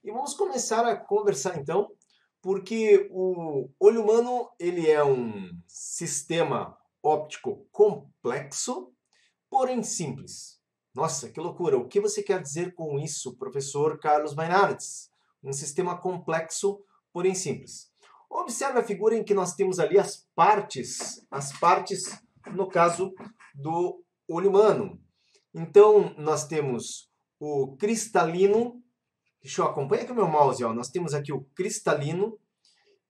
E vamos começar a conversar então, porque o olho humano ele é um sistema óptico complexo, porém simples. Nossa, que loucura! O que você quer dizer com isso, professor Carlos Mainardes? Um sistema complexo, porém simples. Observe a figura em que nós temos ali as partes, no caso do olho humano. Então, nós temos o cristalino. Deixa eu acompanhar com o meu mouse, ó. Nós temos aqui o cristalino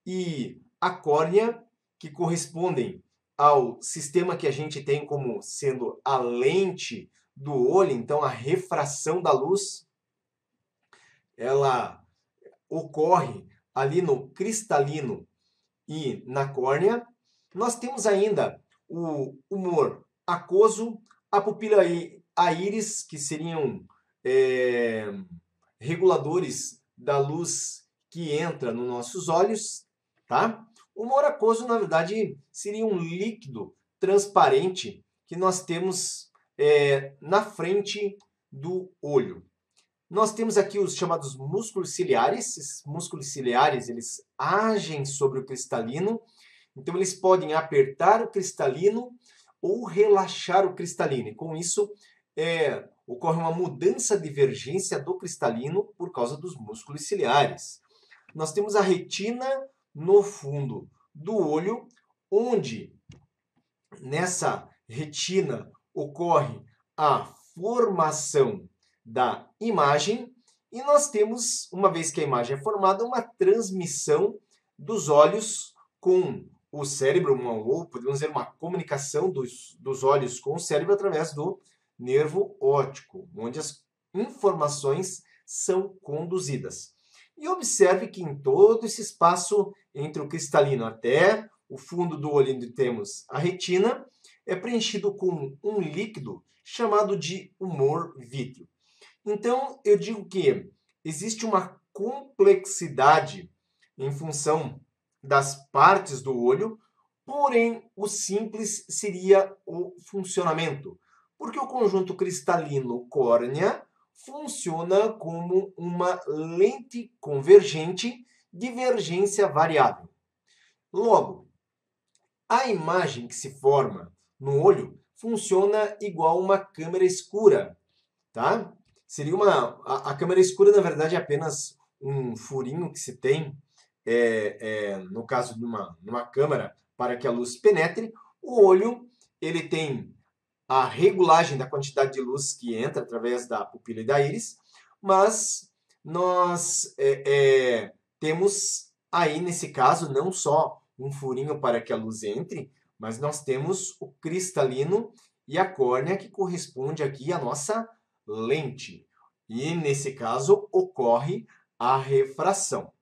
e a córnea, que correspondem ao sistema que a gente tem como sendo a lente do olho, então a refração da luz, ela ocorre ali no cristalino e na córnea. Nós temos ainda o humor aquoso, a pupila a íris, que seriam é, reguladores da luz que entra nos nossos olhos, tá? O humor aquoso, na verdade, seria um líquido transparente que nós temos na frente do olho. Nós temos aqui os chamados músculos ciliares. Esses músculos ciliares, eles agem sobre o cristalino. Então, eles podem apertar o cristalino ou relaxar o cristalino. E com isso, ocorre uma mudança de divergência do cristalino por causa dos músculos ciliares. Nós temos a retina no fundo do olho, onde nessa retina ocorre a formação da imagem, e nós temos, uma vez que a imagem é formada, uma transmissão dos olhos com o cérebro, ou podemos dizer uma comunicação dos olhos com o cérebro através do nervo óptico, onde as informações são conduzidas. E observe que em todo esse espaço entre o cristalino até o fundo do olho, onde temos a retina, é preenchido com um líquido chamado de humor vítreo. Então, eu digo que existe uma complexidade em função das partes do olho, porém, o simples seria o funcionamento, porque o conjunto cristalino-córnea funciona como uma lente convergente, divergência variável. Logo, a imagem que se forma no olho funciona igual uma câmera escura, tá? Seria a câmera escura, na verdade, é apenas um furinho que se tem, no caso de numa câmera, para que a luz penetre. O olho, ele tem a regulagem da quantidade de luz que entra através da pupila e da íris, mas nós temos aí, nesse caso, não só um furinho para que a luz entre, mas nós temos o cristalino e a córnea, que corresponde aqui à nossa lente. E, nesse caso, ocorre a refração.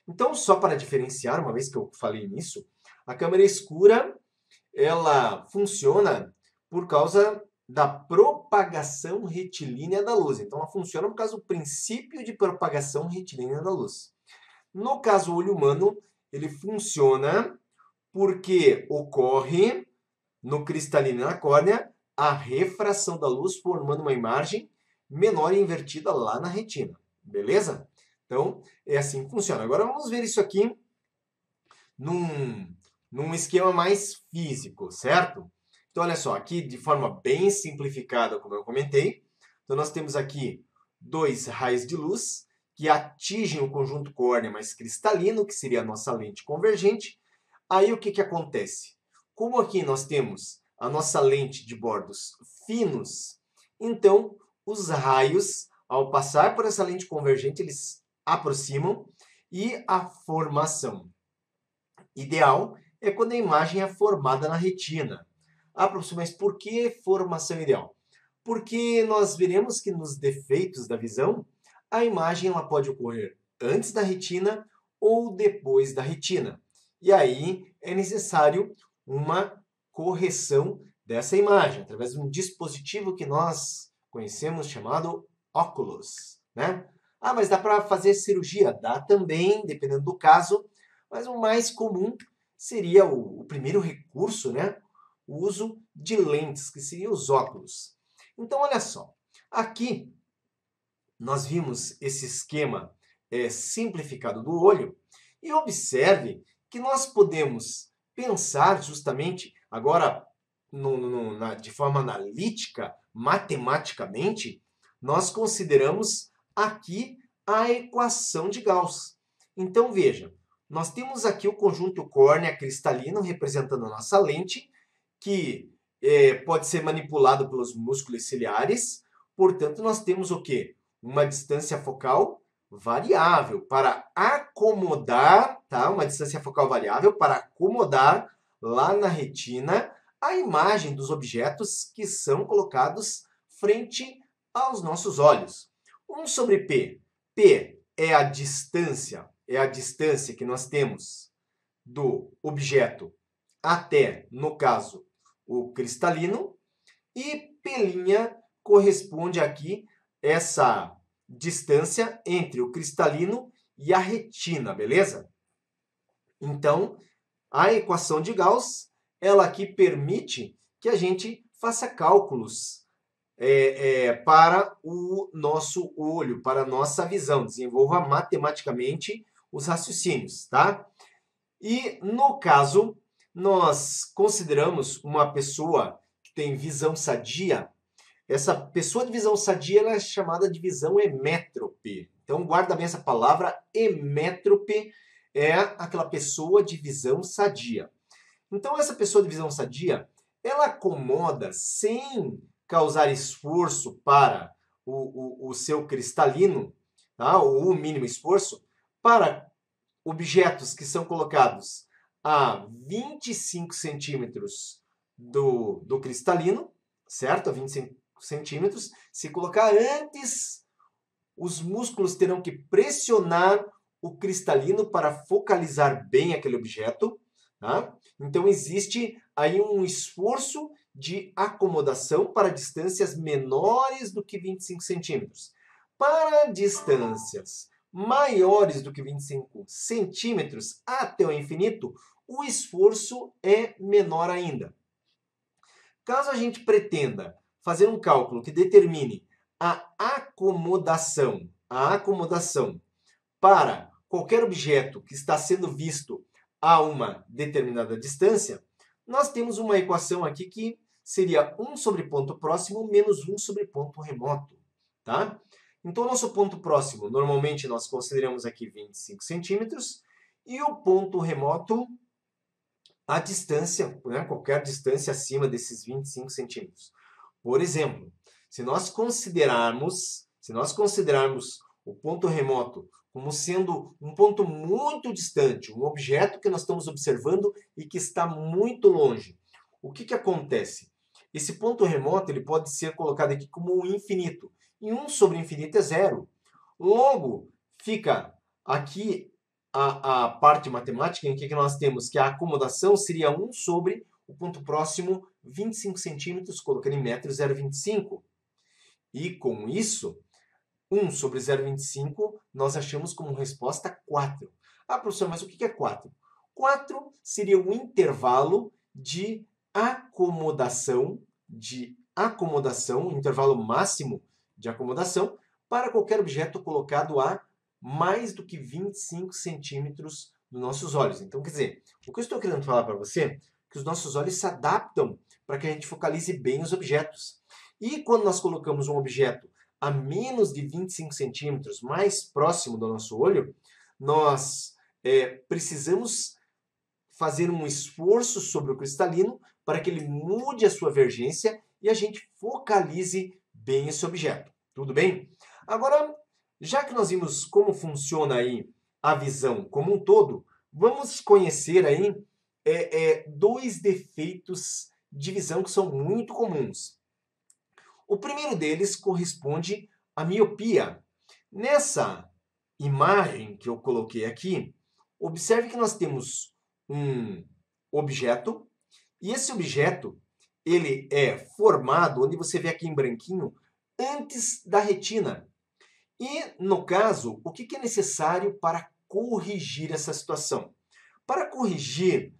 Então, só para diferenciar, uma vez que eu falei nisso, a câmera escura, ela funciona por causa da propagação retilínea da luz. Então, ela funciona por causa do princípio de propagação retilínea da luz. No caso, o olho humano, ele funciona porque ocorre no cristalino e na córnea a refração da luz, formando uma imagem menor e invertida lá na retina. Beleza? Então, é assim que funciona. Agora, vamos ver isso aqui num esquema mais físico, certo? Então, olha só, aqui de forma bem simplificada, como eu comentei. Então, nós temos aqui dois raios de luz que atingem o conjunto córnea mais cristalino, que seria a nossa lente convergente. Aí, o que, que acontece? Como aqui nós temos a nossa lente de bordos finos, então, os raios, ao passar por essa lente convergente, eles aproximam e a formação ideal é quando a imagem é formada na retina. Ah, professor, mas por que formação ideal? Porque nós veremos que nos defeitos da visão, a imagem ela pode ocorrer antes da retina ou depois da retina. E aí é necessário uma correção dessa imagem, através de um dispositivo que nós conhecemos chamado óculos, né? Ah, mas dá para fazer cirurgia? Dá também, dependendo do caso, mas o mais comum seria o primeiro recurso, né? O uso de lentes, que seriam os óculos. Então, olha só. Aqui nós vimos esse esquema simplificado do olho. E observe que nós podemos pensar justamente, agora de forma analítica, matematicamente, nós consideramos aqui a equação de Gauss. Então, veja, nós temos aqui o conjunto córnea-cristalino representando a nossa lente, que pode ser manipulado pelos músculos ciliares. Portanto, nós temos o quê? Uma distância focal variável para acomodar, tá? Uma distância focal variável para acomodar lá na retina a imagem dos objetos que são colocados frente aos nossos olhos. 1 sobre P. P é a distância que nós temos do objeto até, no caso, o cristalino, e P' corresponde aqui essa distância entre o cristalino e a retina, beleza? Então, a equação de Gauss, ela aqui permite que a gente faça cálculos para o nosso olho, para a nossa visão, desenvolva matematicamente os raciocínios, tá? E, no caso, nós consideramos uma pessoa que tem visão sadia. Essa pessoa de visão sadia ela é chamada de visão hemétrope. Então, guarda bem essa palavra, hemétrope é aquela pessoa de visão sadia. Então, essa pessoa de visão sadia, ela acomoda sem causar esforço para o seu cristalino, tá? Ou o mínimo esforço, para objetos que são colocados a 25 centímetros do cristalino, certo? A 25 centímetros. Se colocar antes, os músculos terão que pressionar o cristalino para focalizar bem aquele objeto, tá? Então, existe aí um esforço de acomodação para distâncias menores do que 25 centímetros. Para distâncias maiores do que 25 centímetros até o infinito, o esforço é menor ainda. Caso a gente pretenda fazer um cálculo que determine a acomodação para qualquer objeto que está sendo visto a uma determinada distância, nós temos uma equação aqui que seria 1 sobre ponto próximo menos 1 sobre ponto remoto, tá? Então, o nosso ponto próximo, normalmente nós consideramos aqui 25 centímetros, e o ponto remoto, a distância, né, qualquer distância acima desses 25 centímetros. Por exemplo, se nós considerarmos o ponto remoto como sendo um ponto muito distante, um objeto que nós estamos observando e que está muito longe, o que acontece? Esse ponto remoto ele pode ser colocado aqui como um infinito. E 1 sobre infinito é zero. Logo, fica aqui a parte matemática em que nós temos que a acomodação seria 1 sobre o ponto próximo 25 centímetros, colocando em metros 0,25. E com isso, 1 sobre 0,25 nós achamos como resposta 4. Ah, professor, mas o que é 4? 4 seria o intervalo de acomodação, intervalo máximo de acomodação para qualquer objeto colocado a mais do que 25 centímetros dos nossos olhos. Então, quer dizer, o que eu estou querendo falar para você é que os nossos olhos se adaptam para que a gente focalize bem os objetos. E quando nós colocamos um objeto a menos de 25 centímetros, mais próximo do nosso olho, nós precisamos fazer um esforço sobre o cristalino para que ele mude a sua vergência e a gente focalize bem esse objeto. Tudo bem? Agora, já que nós vimos como funciona aí a visão como um todo, vamos conhecer aí dois defeitos de visão que são muito comuns. O primeiro deles corresponde à miopia. Nessa imagem que eu coloquei aqui, observe que nós temos um objeto, e esse objeto ele é formado, onde você vê aqui em branquinho, antes da retina. E, no caso, o que é necessário para corrigir essa situação? Para corrigir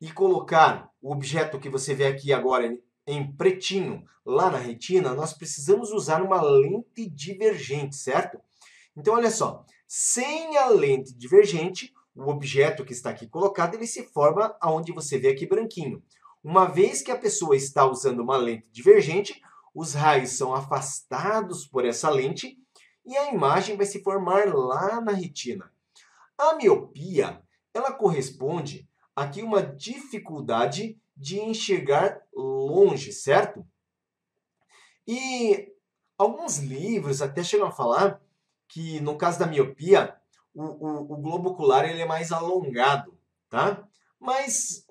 e colocar o objeto que você vê aqui agora em pretinho lá na retina, nós precisamos usar uma lente divergente, certo? Então, olha só, Sem a lente divergente, o objeto que está aqui colocado, ele se forma aonde você vê aqui branquinho. Uma vez que a pessoa está usando uma lente divergente, os raios são afastados por essa lente e a imagem vai se formar lá na retina. A miopia, ela corresponde aqui a uma dificuldade de enxergar longe, certo? E alguns livros até chegam a falar que, no caso da miopia, o globo ocular ele é mais alongado, tá? Mas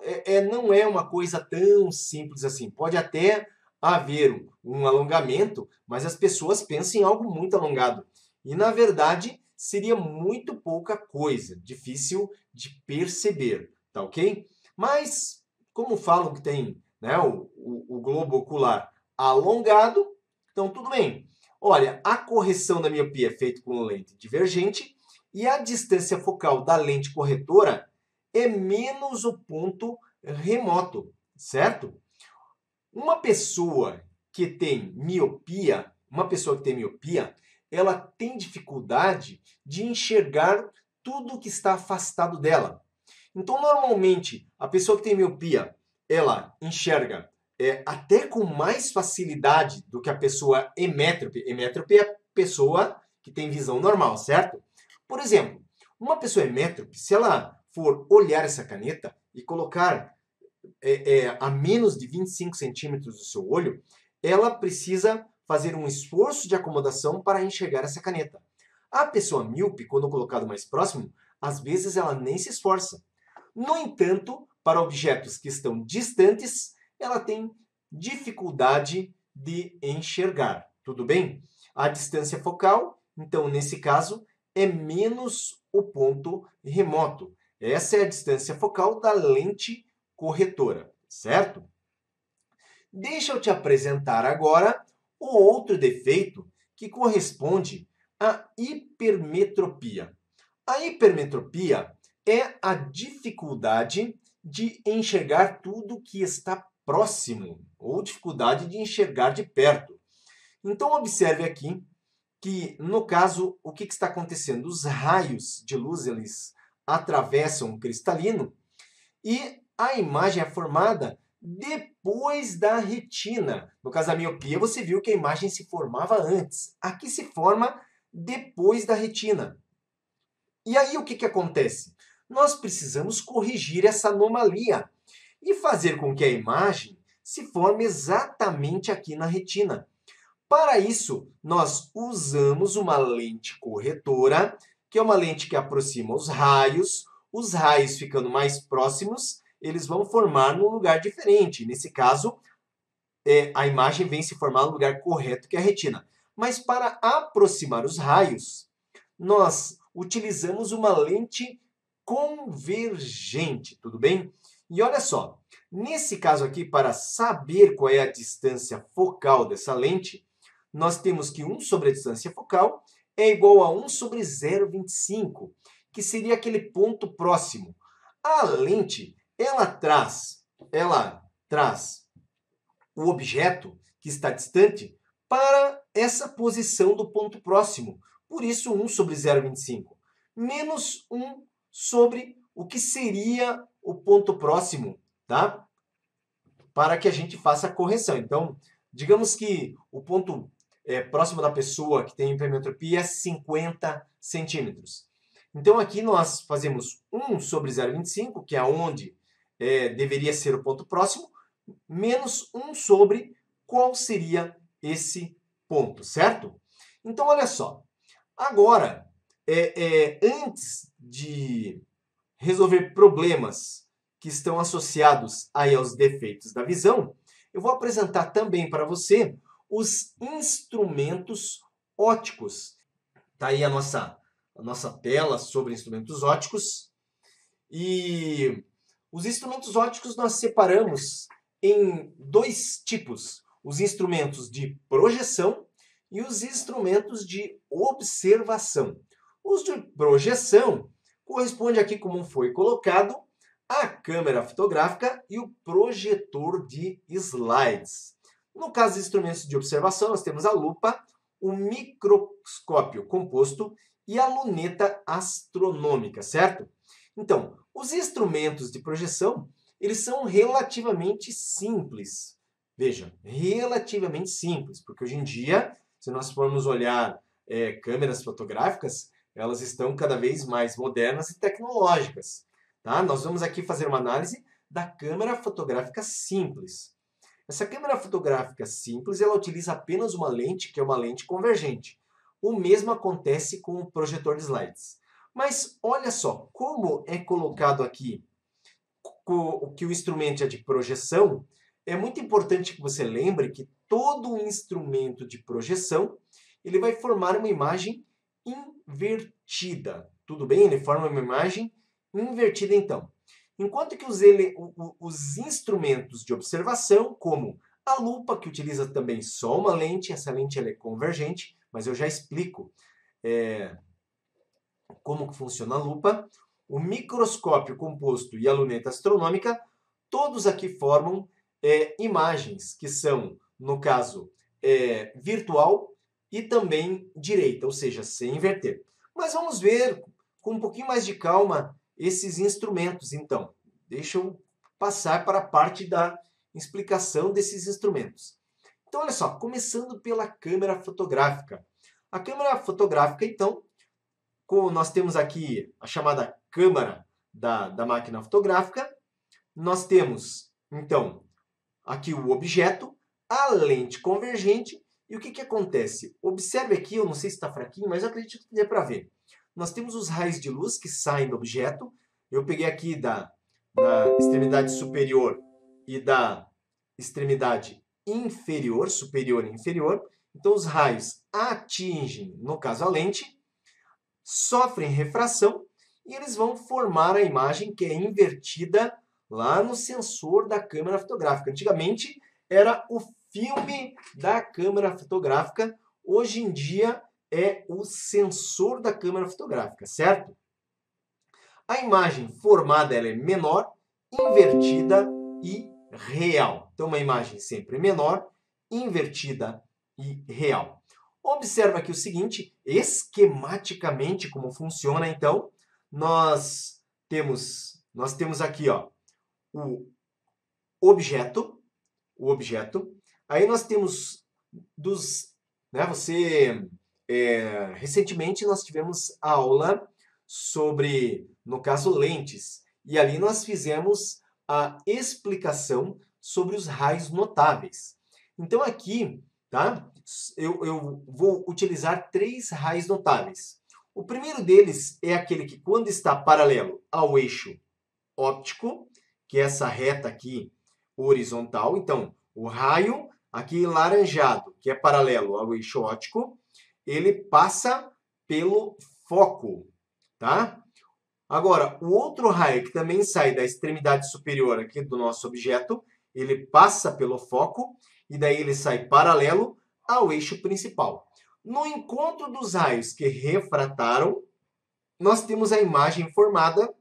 não é uma coisa tão simples assim. Pode até haver um alongamento, mas as pessoas pensam em algo muito alongado. E, na verdade, seria muito pouca coisa, difícil de perceber, tá ok? Mas, como falam que tem, né, o globo ocular alongado, então tudo bem. Olha, a correção da miopia é feita com lente divergente e a distância focal da lente corretora é menos o ponto remoto, certo? Uma pessoa que tem miopia, ela tem dificuldade de enxergar tudo que está afastado dela. Então, normalmente, a pessoa que tem miopia, ela enxerga até com mais facilidade do que a pessoa emétrope. Emétrope é a pessoa que tem visão normal, certo? Por exemplo, uma pessoa emétrope, se ela for olhar essa caneta e colocar a menos de 25 centímetros do seu olho, ela precisa fazer um esforço de acomodação para enxergar essa caneta. A pessoa míope, quando colocado mais próximo, às vezes ela nem se esforça. No entanto, para objetos que estão distantes, ela tem dificuldade de enxergar. Tudo bem? A distância focal, então, nesse caso, é menos o ponto remoto. Essa é a distância focal da lente corretora, certo? Deixa eu te apresentar agora o outro defeito que corresponde à hipermetropia. A hipermetropia é a dificuldade de enxergar tudo que está próximo, ou dificuldade de enxergar de perto. Então, observe aqui que, no caso, o que está acontecendo? Os raios de luz eles atravessam o cristalino e a imagem é formada depois da retina. No caso da miopia, você viu que a imagem se formava antes. Aqui se forma depois da retina. E aí o que acontece? Nós precisamos corrigir essa anomalia e fazer com que a imagem se forme exatamente aqui na retina. Para isso, nós usamos uma lente corretora, que é uma lente que aproxima os raios ficando mais próximos, eles vão formar num lugar diferente. Nesse caso, a imagem vem se formar no lugar correto, que é a retina. Mas para aproximar os raios, nós utilizamos uma lente convergente, tudo bem? E olha só, nesse caso aqui, para saber qual é a distância focal dessa lente, nós temos que 1 sobre a distância focal é igual a 1 sobre 0,25, que seria aquele ponto próximo. A lente, ela traz o objeto que está distante para essa posição do ponto próximo. Por isso, 1 sobre 0,25, menos 1 sobre o que seria o ponto próximo, tá? Para que a gente faça a correção. Então, digamos que o ponto próximo da pessoa que tem hipermetropia é 50 centímetros. Então, aqui nós fazemos 1 sobre 0,25, que é onde deveria ser o ponto próximo, menos 1 sobre qual seria esse ponto, certo? Então, olha só. Agora, antes de resolver problemas que estão associados aí aos defeitos da visão, eu vou apresentar também para você os instrumentos ópticos. Está aí a nossa tela sobre instrumentos ópticos. E os instrumentos ópticos nós separamos em 2 tipos. Os instrumentos de projeção e os instrumentos de observação. Os de projeção corresponde aqui, como foi colocado, a câmera fotográfica e o projetor de slides. No caso dos instrumentos de observação, nós temos a lupa, o microscópio composto e a luneta astronômica, certo? Então, os instrumentos de projeção, eles são relativamente simples. Veja, relativamente simples, porque hoje em dia, se nós formos olhar câmeras fotográficas, elas estão cada vez mais modernas e tecnológicas. Tá? Nós vamos aqui fazer uma análise da câmera fotográfica simples. Essa câmera fotográfica simples, ela utiliza apenas uma lente, que é uma lente convergente. O mesmo acontece com o projetor de slides. Mas olha só, como é colocado aqui que o instrumento é de projeção, é muito importante que você lembre que todo instrumento de projeção, ele vai formar uma imagem invertida. Tudo bem? Ele forma uma imagem invertida então. Enquanto que os instrumentos de observação, como a lupa, que utiliza também só uma lente, essa lente ela é convergente, mas eu já explico como que funciona a lupa, o microscópio composto e a luneta astronômica, todos aqui formam imagens que são, no caso, virtual e também direita, ou seja, sem inverter. Mas vamos ver com um pouquinho mais de calma esses instrumentos, então. Deixa eu passar para a parte da explicação desses instrumentos. Então, olha só, começando pela câmera fotográfica. A câmera fotográfica, então, nós temos aqui a chamada câmara da máquina fotográfica. Nós temos, então, aqui o objeto, a lente convergente. E o que acontece? Observe aqui, eu não sei se está fraquinho, mas eu acredito que dê para ver. Nós temos os raios de luz que saem do objeto. Eu peguei aqui da extremidade superior e da extremidade inferior, superior e inferior. Então, os raios atingem, no caso, a lente, sofrem refração e eles vão formar a imagem que é invertida lá no sensor da câmera fotográfica. Antigamente, era o filme da câmera fotográfica. Hoje em dia, é o sensor da câmera fotográfica, certo? A imagem formada ela é menor, invertida e real. Então, uma imagem sempre menor, invertida e real. Observa aqui o seguinte, esquematicamente como funciona, então, nós temos aqui ó, o objeto, aí nós temos recentemente nós tivemos aula sobre, no caso, lentes. E ali nós fizemos a explicação sobre os raios notáveis. Então aqui, tá? Eu vou utilizar 3 raios notáveis. O primeiro deles é aquele que, quando está paralelo ao eixo óptico, que é essa reta aqui horizontal. Então, o raio aqui laranjado, que é paralelo ao eixo óptico, ele passa pelo foco. Tá? Agora, o outro raio que também sai da extremidade superior aqui do nosso objeto, ele passa pelo foco e daí ele sai paralelo ao eixo principal. No encontro dos raios que refrataram, nós temos a imagem formada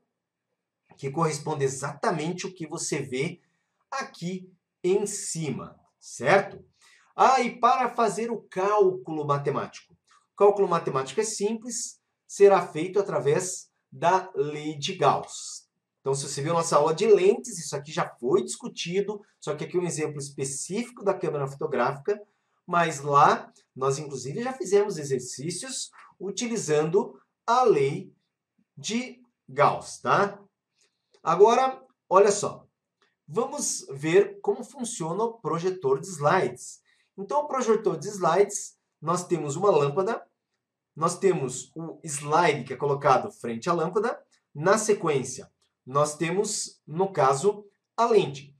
que corresponde exatamente ao que você vê aqui em cima, certo? E para fazer o cálculo matemático. O cálculo matemático é simples, será feito através da lei de Gauss. Então, se você viu nossa aula de lentes, isso aqui já foi discutido, só que aqui é um exemplo específico da câmera fotográfica, mas lá nós, inclusive, já fizemos exercícios utilizando a lei de Gauss, tá? Agora, olha só, vamos ver como funciona o projetor de slides. Então, o projetor de slides, nós temos uma lâmpada, nós temos o slide que é colocado frente à lâmpada. Na sequência, nós temos, no caso, a lente.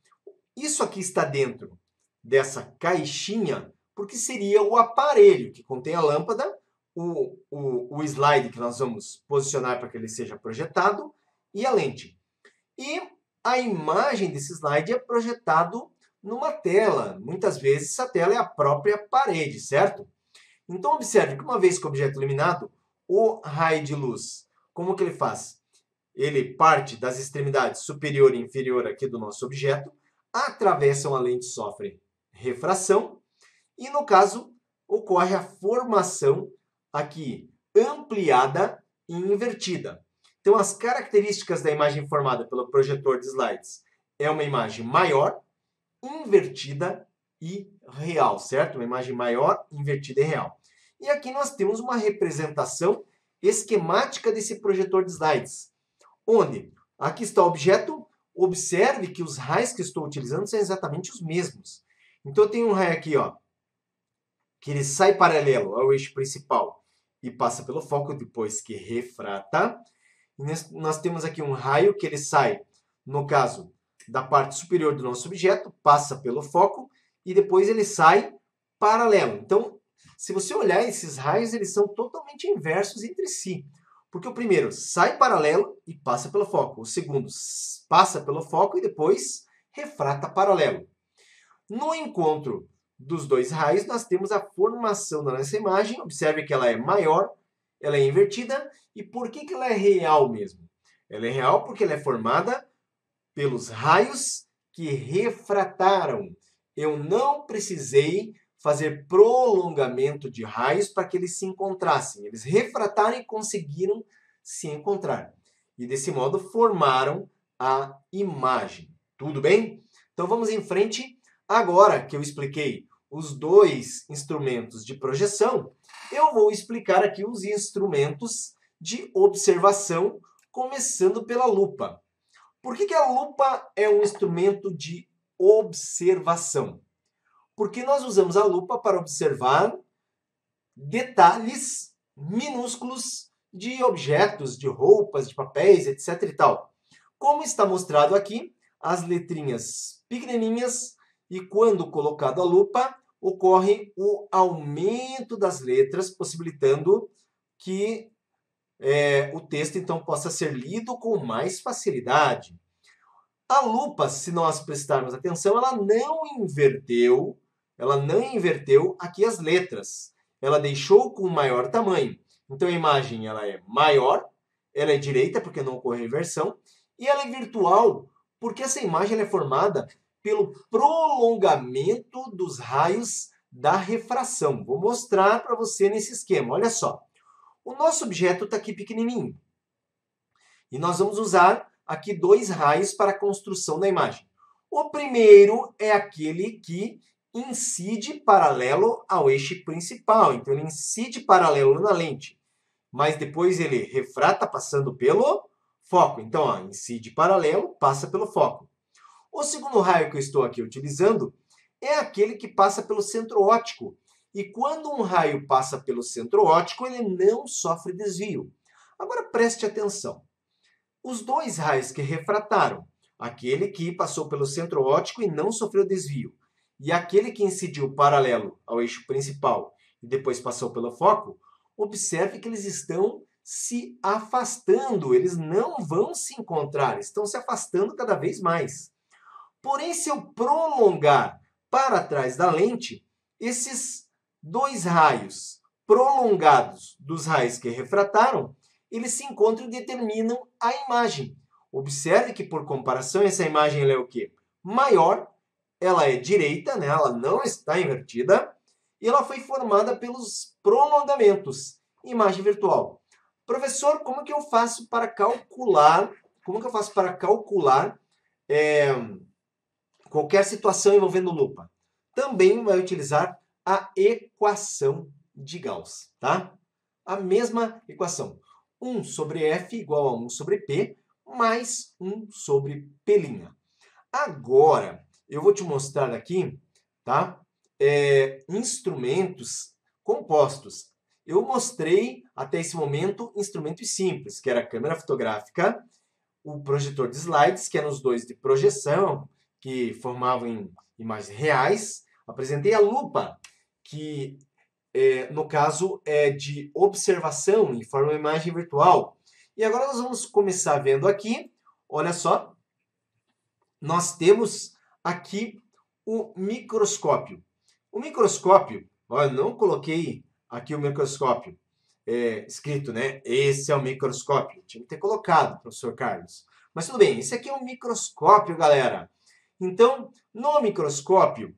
Isso aqui está dentro dessa caixinha, porque seria o aparelho que contém a lâmpada, o slide que nós vamos posicionar para que ele seja projetado e a lente. E a imagem desse slide é projetado numa tela. Muitas vezes essa tela é a própria parede, certo? Então, observe que uma vez que o objeto é iluminado, o raio de luz, como que ele faz? Ele parte das extremidades superior e inferior aqui do nosso objeto, atravessa uma lente, sofre refração e, no caso, ocorre a formação aqui ampliada e invertida. Então, as características da imagem formada pelo projetor de slides é uma imagem maior, invertida e real, certo? Uma imagem maior, invertida e real. E aqui nós temos uma representação esquemática desse projetor de slides, onde aqui está o objeto. Observe que os raios que estou utilizando são exatamente os mesmos. Então, eu tenho um raio aqui, ó, que ele sai paralelo ao eixo principal e passa pelo foco depois que refrata. E nós temos aqui um raio que ele sai, no caso, da parte superior do nosso objeto, passa pelo foco e depois ele sai paralelo. Então, se você olhar esses raios, eles são totalmente inversos entre si. Porque o primeiro sai paralelo e passa pelo foco. O segundo passa pelo foco e depois refrata paralelo. No encontro dos dois raios, nós temos a formação da nossa imagem. Observe que ela é maior, ela é invertida. E por que ela é real mesmo? Ela é real porque ela é formada pelos raios que refrataram. Eu não precisei fazer prolongamento de raios para que eles se encontrassem. Eles refrataram e conseguiram se encontrar. E desse modo formaram a imagem. Tudo bem? Então vamos em frente. Agora que eu expliquei os dois instrumentos de projeção, eu vou explicar aqui os instrumentos de observação, começando pela lupa. Por que a lupa é um instrumento de observação? Porque nós usamos a lupa para observar detalhes minúsculos de objetos, de roupas, de papéis, etc. e tal. Como está mostrado aqui, as letrinhas pequenininhas, e quando colocado a lupa, ocorre o aumento das letras, possibilitando que o texto então possa ser lido com mais facilidade. A lupa, se nós prestarmos atenção, ela não inverteu aqui as letras. Ela deixou com maior tamanho. Então a imagem ela é maior, ela é direita porque não ocorre inversão, e ela é virtual porque essa imagem ela é formada pelo prolongamento dos raios da refração. Vou mostrar para você nesse esquema. Olha só. O nosso objeto está aqui pequenininho. E nós vamos usar aqui dois raios para a construção da imagem. O primeiro é aquele que incide paralelo ao eixo principal. Então, ele incide paralelo na lente. Mas depois ele refrata passando pelo foco. Então, ó, incide paralelo, passa pelo foco. O segundo raio que eu estou aqui utilizando é aquele que passa pelo centro óptico. E quando um raio passa pelo centro óptico, ele não sofre desvio. Agora preste atenção. Os dois raios que refrataram, aquele que passou pelo centro óptico e não sofreu desvio, e aquele que incidiu paralelo ao eixo principal e depois passou pelo foco, observe que eles estão se afastando, eles não vão se encontrar, estão se afastando cada vez mais. Porém, se eu prolongar para trás da lente, esses dois raios prolongados dos raios que refrataram, eles se encontram e determinam a imagem. Observe que, por comparação, essa imagem ela é o quê? Maior, ela é direita, né? Ela não está invertida, e ela foi formada pelos prolongamentos. Imagem virtual. Professor, como que eu faço para calcular qualquer situação envolvendo lupa? Também vai utilizar a equação de Gauss, tá? A mesma equação. 1 sobre F igual a 1 sobre P, mais 1 sobre P'. Agora, eu vou te mostrar aqui, tá? Instrumentos compostos. Eu mostrei, até esse momento, instrumentos simples, que era a câmera fotográfica, o projetor de slides, que eram os dois de projeção, que formavam imagens reais. Apresentei a lupa, que no caso é de observação em forma de imagem virtual. E agora nós vamos começar vendo aqui, olha só, nós temos aqui o microscópio. O microscópio, olha, não coloquei aqui o microscópio escrito, né? Esse é o microscópio. Tinha que ter colocado, professor Carlos. Mas tudo bem, esse aqui é um microscópio, galera. Então, no microscópio,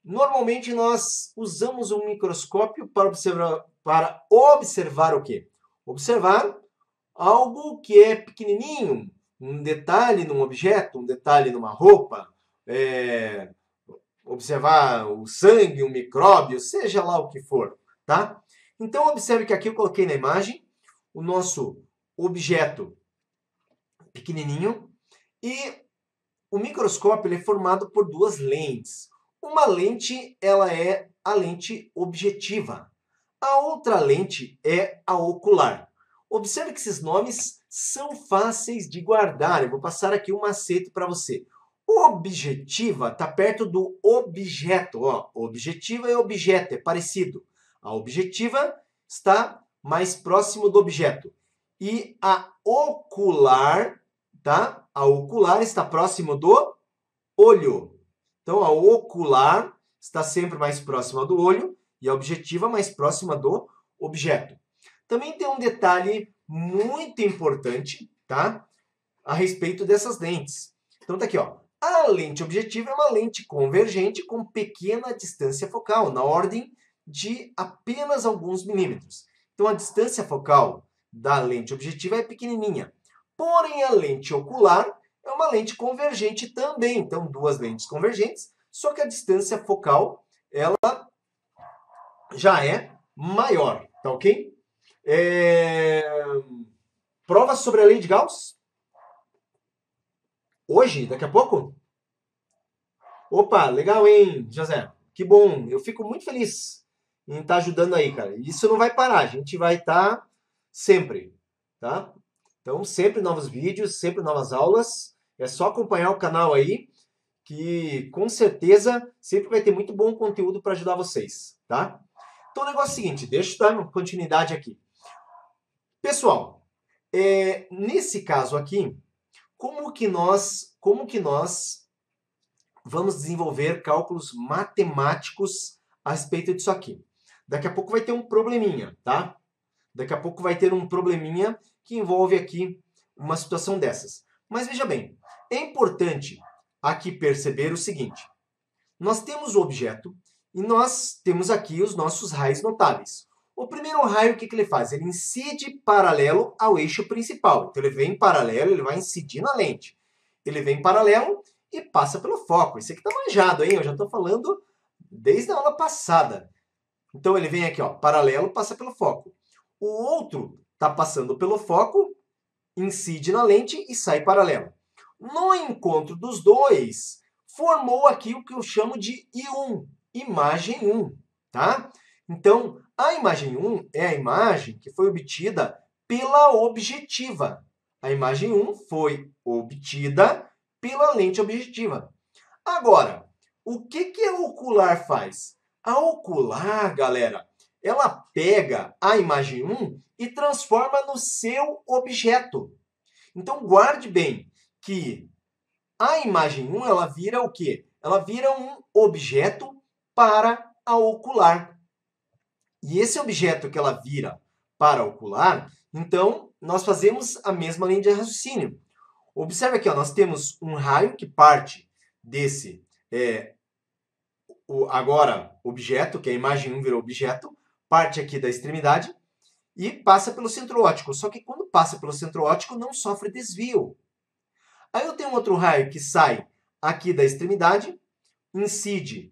Normalmente nós usamos um microscópio para observar o quê? Observar algo que é pequenininho, um detalhe num objeto, um detalhe numa roupa, observar o sangue, um micróbio, seja lá o que for, tá? Então observe que aqui eu coloquei na imagem o nosso objeto pequenininho e o microscópio ele é formado por duas lentes. Uma lente ela é a lente objetiva. A outra lente é a ocular. Observe que esses nomes são fáceis de guardar. Eu vou passar aqui um macete para você. Objetiva está perto do objeto. Ó, objetiva e objeto, é parecido. A objetiva está mais próximo do objeto. E a ocular, tá? A ocular está próximo do olho. Então, a ocular está sempre mais próxima do olho e a objetiva mais próxima do objeto. Também tem um detalhe muito importante, tá? A respeito dessas lentes. Então, tá aqui, ó. A lente objetiva é uma lente convergente com pequena distância focal, na ordem de apenas alguns milímetros. Então, a distância focal da lente objetiva é pequenininha. Porém, a lente ocular é uma lente convergente também. Então, duas lentes convergentes, só que a distância focal ela já é maior, tá ok? Prova sobre a lei de Gauss? Hoje? Daqui a pouco? Opa, legal, hein, José? Que bom. Eu fico muito feliz em estar ajudando aí, cara. Isso não vai parar. A gente vai estar sempre, tá? Então, sempre novos vídeos, sempre novas aulas. É só acompanhar o canal aí, que com certeza sempre vai ter muito bom conteúdo para ajudar vocês, tá? Então, o negócio é o seguinte, deixa eu dar uma continuidade aqui. Pessoal, nesse caso aqui, como que nós vamos desenvolver cálculos matemáticos a respeito disso aqui? Daqui a pouco vai ter um probleminha, tá? Daqui a pouco vai ter um probleminha que envolve aqui uma situação dessas. Mas veja bem, é importante aqui perceber o seguinte. Nós temos o objeto e nós temos aqui os nossos raios notáveis. O primeiro raio, o que ele faz? Ele incide paralelo ao eixo principal. Então, ele vem paralelo, ele vai incidir na lente. Ele vem paralelo e passa pelo foco. Esse aqui tá manjado, hein? Eu já estou falando desde a aula passada. Então, ele vem aqui, ó, paralelo, passa pelo foco. O outro está passando pelo foco, incide na lente e sai paralelo. No encontro dos dois, formou aqui o que eu chamo de I1, imagem 1, tá? Então, a imagem 1 é a imagem que foi obtida pela objetiva. A imagem 1 foi obtida pela lente objetiva. Agora, o que a ocular faz? A ocular, galera, ela pega a imagem 1 e transforma no seu objeto. Então, guarde bem que a imagem 1 ela vira o quê? Ela vira um objeto para a ocular. E esse objeto que ela vira para a ocular, então, nós fazemos a mesma linha de raciocínio. Observe aqui, ó, nós temos um raio que parte desse, agora, objeto, que a imagem 1 virou objeto, parte aqui da extremidade e passa pelo centro óptico. Só que quando passa pelo centro óptico, não sofre desvio. Aí eu tenho um outro raio que sai aqui da extremidade, incide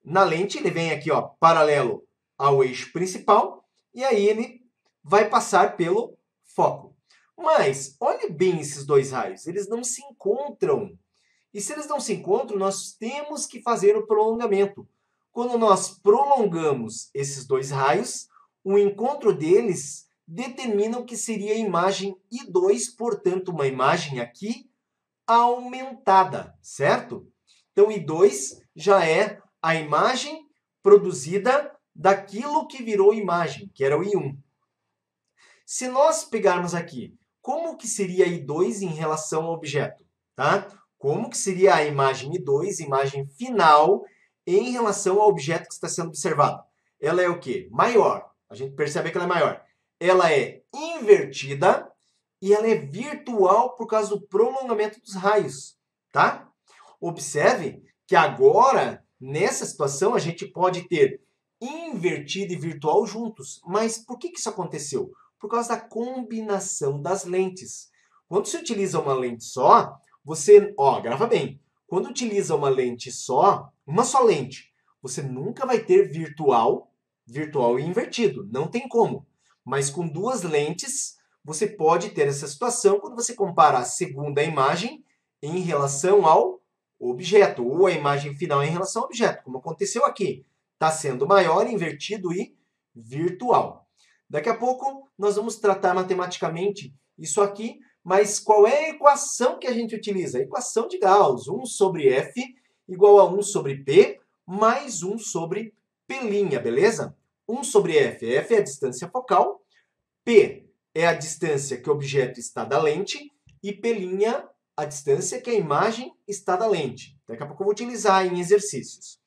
na lente, ele vem aqui, ó, paralelo ao eixo principal, e aí ele vai passar pelo foco. Mas, olhe bem esses dois raios, eles não se encontram. E se eles não se encontram, nós temos que fazer o prolongamento. Quando nós prolongamos esses dois raios, o encontro deles determina o que seria a imagem I2, portanto, uma imagem aqui aumentada, certo? Então, I2 já é a imagem produzida daquilo que virou imagem, que era o I1. Se nós pegarmos aqui, como que seria I2 em relação ao objeto? Tá? Como que seria a imagem I2, imagem final, em relação ao objeto que está sendo observado? Ela é o quê? Maior. A gente percebe que ela é maior. Ela é invertida e ela é virtual por causa do prolongamento dos raios, tá? Observe que agora Nessa situação, a gente pode ter invertido e virtual juntos. Mas por que isso aconteceu? Por causa da combinação das lentes. Quando se utiliza uma lente só, você, grava bem. Quando utiliza uma lente só, uma só lente, você nunca vai ter virtual e invertido. Não tem como. Mas com duas lentes, você pode ter essa situação quando você compara a segunda imagem em relação ao objeto, ou a imagem final em relação ao objeto, como aconteceu aqui. Está sendo maior, invertido e virtual. Daqui a pouco nós vamos tratar matematicamente isso aqui, mas qual é a equação que a gente utiliza? A equação de Gauss, 1 sobre F igual a 1 sobre P mais 1 sobre P', beleza? 1 sobre F, F é a distância focal, P é a distância que o objeto está da lente e P' a distância que a imagem está da lente. Daqui a pouco eu vou utilizar em exercícios.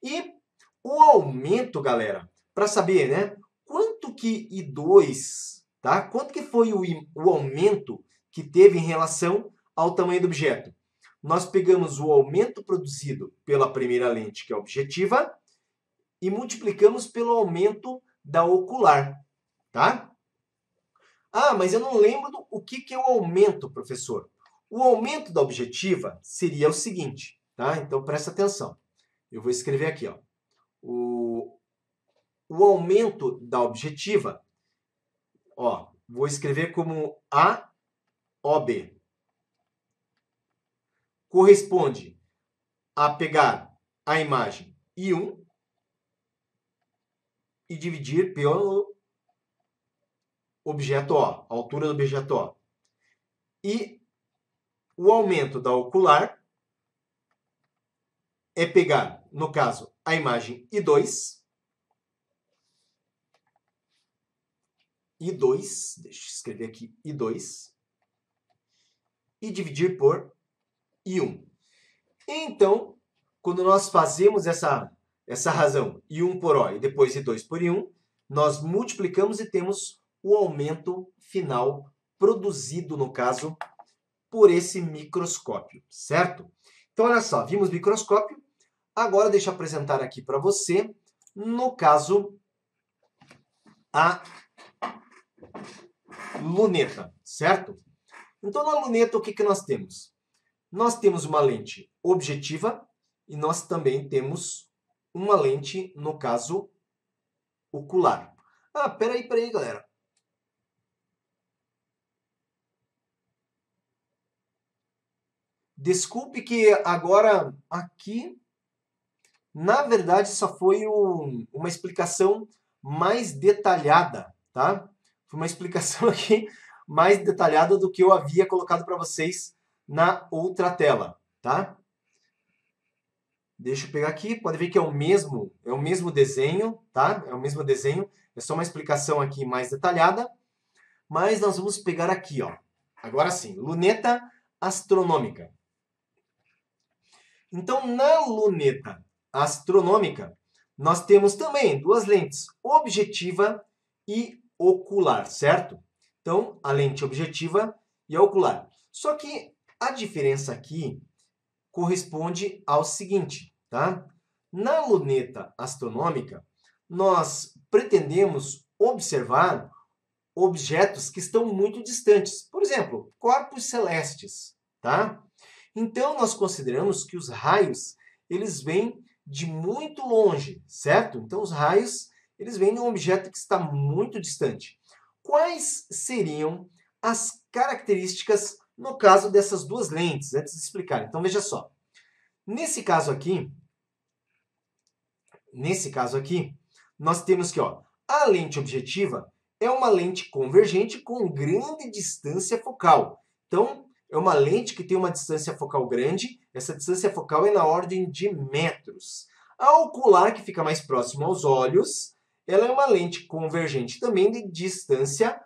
E o aumento, galera, para saber, né? Quanto que I2, tá? Quanto que foi o aumento que teve em relação ao tamanho do objeto? Nós pegamos o aumento produzido pela primeira lente, que é a objetiva, e multiplicamos pelo aumento da ocular, tá? Ah, mas eu não lembro o que é o aumento, professor. O aumento da objetiva seria o seguinte, tá? Então, presta atenção. Eu vou escrever aqui, ó. O aumento da objetiva, vou escrever como AOB. Corresponde a pegar a imagem I1 e dividir pelo objeto O, a altura do objeto O. E o aumento da ocular é pegar, no caso, a imagem I2, deixa eu escrever aqui, I2, e dividir por I1. Então, quando nós fazemos essa razão, I1 por O e depois I2 por I1, nós multiplicamos e temos o aumento final produzido, no caso, por esse microscópio, certo? Então, olha só, vimos microscópio. Agora, deixa eu apresentar aqui para você, no caso, a luneta, certo? Então, na luneta, o que nós temos? Nós temos uma lente objetiva e nós também temos uma lente, no caso, ocular. Ah, peraí, galera. Desculpe que agora aqui, na verdade, só foi uma explicação mais detalhada, tá? Foi uma explicação aqui mais detalhada do que eu havia colocado para vocês na outra tela, tá? Deixa eu pegar aqui, pode ver que é o mesmo desenho, tá? É o mesmo desenho, é só uma explicação aqui mais detalhada. Mas nós vamos pegar aqui, ó. Agora sim, luneta astronômica. Então, na luneta astronômica, nós temos também duas lentes, objetiva e ocular, certo? Então, a lente objetiva e a ocular. Só que a diferença aqui corresponde ao seguinte, tá? Na luneta astronômica, nós pretendemos observar objetos que estão muito distantes. Por exemplo, corpos celestes, tá? Então, nós consideramos que os raios, eles vêm de muito longe, certo? Então, os raios, eles vêm de um objeto que está muito distante. Quais seriam as características no caso dessas duas lentes, antes de explicar? Então, veja só. Nesse caso aqui, nós temos que, a lente objetiva é uma lente convergente com grande distância focal. Então, é uma lente que tem uma distância focal grande, essa distância focal é na ordem de metros. A ocular, que fica mais próxima aos olhos, ela é uma lente convergente também de distância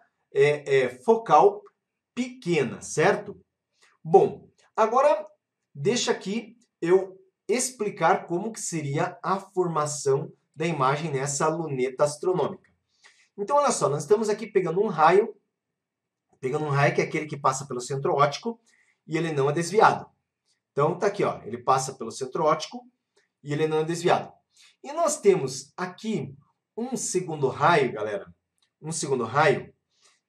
focal pequena, certo? Bom, agora deixa aqui eu explicar como que seria a formação da imagem nessa luneta astronômica. Então, olha só, nós estamos aqui pegando um raio que é aquele que passa pelo centro óptico e ele não é desviado. Então, tá aqui, ó, ele passa pelo centro óptico e ele não é desviado. E nós temos aqui um segundo raio, galera, um segundo raio,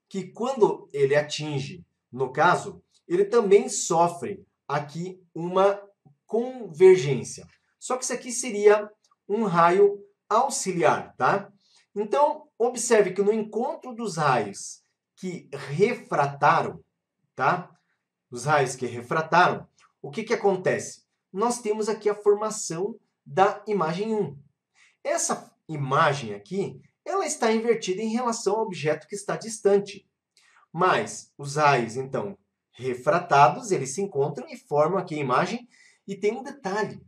que quando ele atinge, no caso, ele também sofre aqui uma convergência. Só que isso aqui seria um raio auxiliar, tá? Então, observe que no encontro dos raios que refrataram, tá? Os raios que refrataram, o que acontece? Nós temos aqui a formação da imagem 1. Essa imagem aqui, ela está invertida em relação ao objeto que está distante. Mas os raios, então, refratados, eles se encontram e formam aqui a imagem. E tem um detalhe.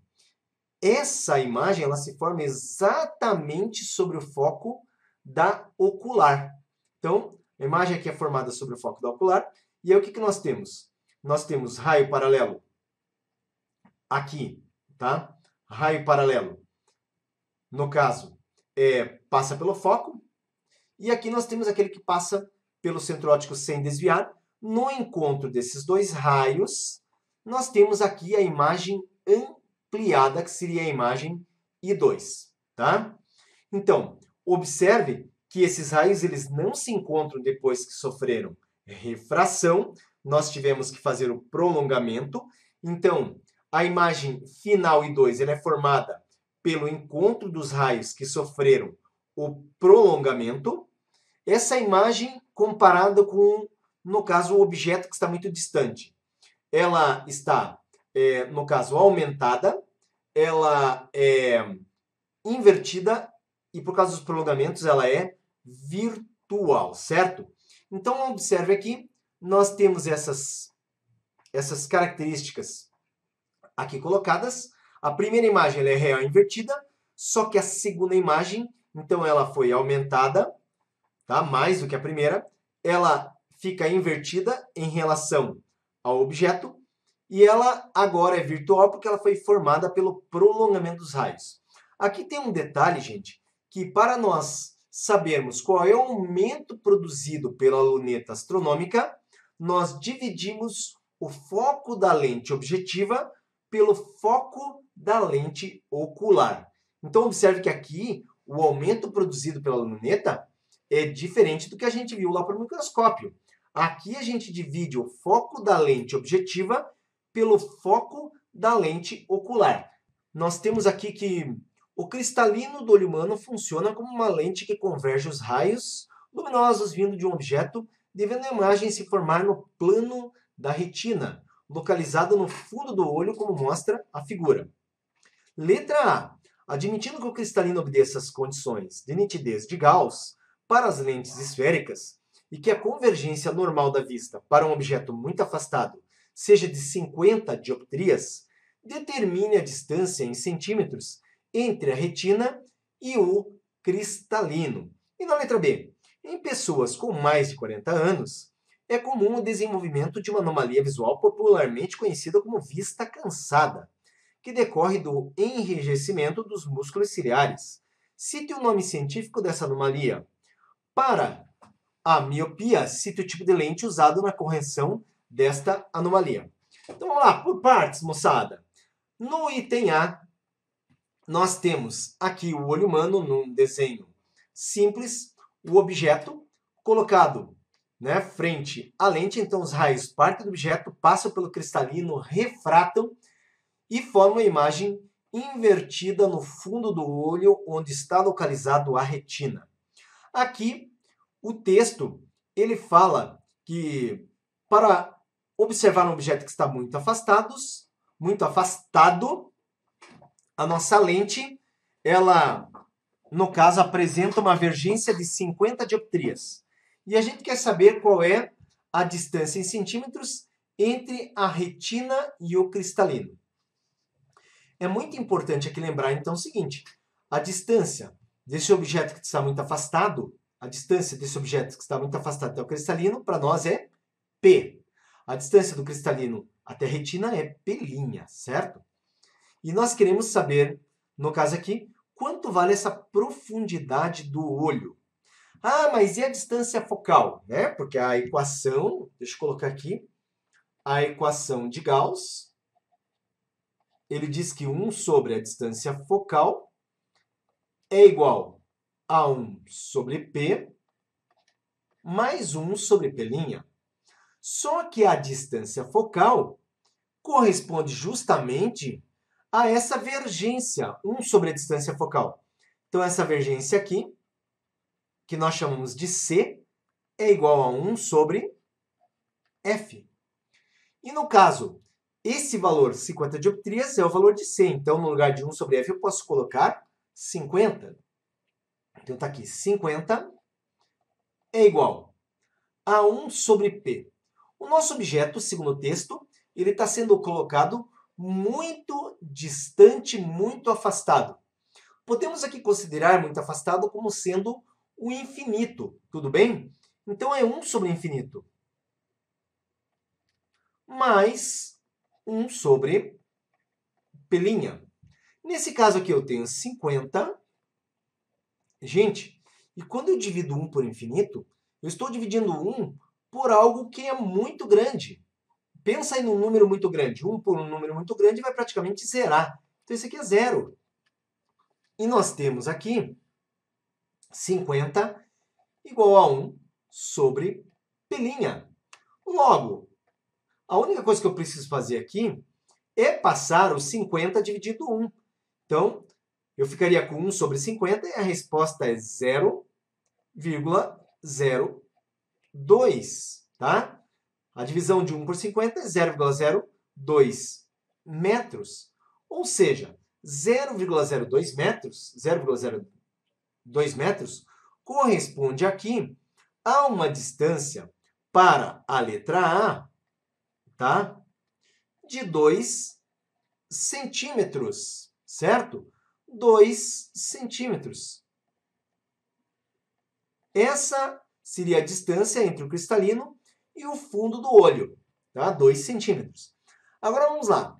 Essa imagem, ela se forma exatamente sobre o foco da ocular. Então, a imagem aqui é formada sobre o foco da ocular. E aí, o que nós temos? Nós temos raio paralelo aqui, tá? Raio paralelo, no caso, passa pelo foco. E aqui nós temos aquele que passa pelo centro óptico sem desviar. No encontro desses dois raios, nós temos aqui a imagem ampliada, que seria a imagem I2, tá? Então, observe que esses raios eles não se encontram depois que sofreram refração. Nós tivemos que fazer o prolongamento. Então, a imagem final I2 ela é formada pelo encontro dos raios que sofreram o prolongamento. Essa imagem comparada com, no caso, o objeto que está muito distante. Ela está, no caso, aumentada, ela é invertida e, por causa dos prolongamentos, ela é virtual, certo? Então, observe aqui, nós temos essas características aqui colocadas. A primeira imagem ela é real invertida, só que a segunda imagem, então, ela foi aumentada, tá? Mais do que a primeira. Ela fica invertida em relação ao objeto e ela agora é virtual porque ela foi formada pelo prolongamento dos raios. Aqui tem um detalhe, gente, que para nós sabermos qual é o aumento produzido pela luneta astronômica, nós dividimos o foco da lente objetiva pelo foco da lente ocular. Então, observe que aqui o aumento produzido pela luneta é diferente do que a gente viu lá por microscópio. Aqui a gente divide o foco da lente objetiva pelo foco da lente ocular. Nós temos aqui que o cristalino do olho humano funciona como uma lente que converge os raios luminosos vindo de um objeto, devendo a imagem se formar no plano da retina, localizado no fundo do olho, como mostra a figura. Letra A. Admitindo que o cristalino obedeça as condições de nitidez de Gauss para as lentes esféricas e que a convergência normal da vista para um objeto muito afastado seja de 50 dioptrias, determine a distância em centímetros entre a retina e o cristalino. E na letra B. Em pessoas com mais de 40 anos, é comum o desenvolvimento de uma anomalia visual popularmente conhecida como vista cansada, que decorre do enrijecimento dos músculos ciliares. Cite o nome científico dessa anomalia. Para a miopia, cite o tipo de lente usado na correção desta anomalia. Então vamos lá, por partes, moçada. No item A, nós temos aqui o olho humano num desenho simples, o objeto colocado, né, frente à lente. Então os raios partem do objeto, passam pelo cristalino, refratam e formam a imagem invertida no fundo do olho, onde está localizado a retina. Aqui, o texto, ele fala que para observar um objeto que está muito afastado, a nossa lente, ela, no caso, apresenta uma divergência de 50 dioptrias. E a gente quer saber qual é a distância em centímetros entre a retina e o cristalino. É muito importante aqui lembrar, então, o seguinte. A distância desse objeto que está muito afastado, até o cristalino, para nós é P. A distância do cristalino até a retina é P', certo? E nós queremos saber, no caso aqui, quanto vale essa profundidade do olho. Ah, mas e a distância focal? Né? Porque a equação, deixa eu colocar aqui, a equação de Gauss ele diz que 1 sobre a distância focal é igual a 1 sobre P mais 1 sobre P'. Só que a distância focal corresponde justamente a essa vergência, 1 sobre a distância focal. Então, essa vergência aqui, que nós chamamos de C, é igual a 1 sobre F. E no caso, esse valor 50 dioptrias é o valor de C. Então, no lugar de 1 sobre F, eu posso colocar 50. Então, está aqui, 50 é igual a 1 sobre P. O nosso objeto, segundo o texto, ele está sendo colocado muito distante, muito afastado. Podemos aqui considerar muito afastado como sendo o infinito, tudo bem? Então, é 1 sobre infinito mais 1 sobre P'. Nesse caso aqui eu tenho 50. Gente, e quando eu divido 1 por infinito, eu estou dividindo 1 por algo que é muito grande. Pensa aí num número muito grande. 1 por um número muito grande vai praticamente zerar. Então, esse aqui é zero. E nós temos aqui 50 igual a 1 sobre P'. Logo, a única coisa que eu preciso fazer aqui é passar o 50 dividido 1. Então, eu ficaria com 1 sobre 50 e a resposta é 0,02. Tá? A divisão de 1 por 50 é 0,02 metros. Ou seja, 0,02 metros, 0,02 metros corresponde aqui a uma distância para a letra A, tá? De 2 centímetros, certo? 2 centímetros. Essa seria a distância entre o cristalino e o fundo do olho, tá? 2 centímetros. Agora vamos lá.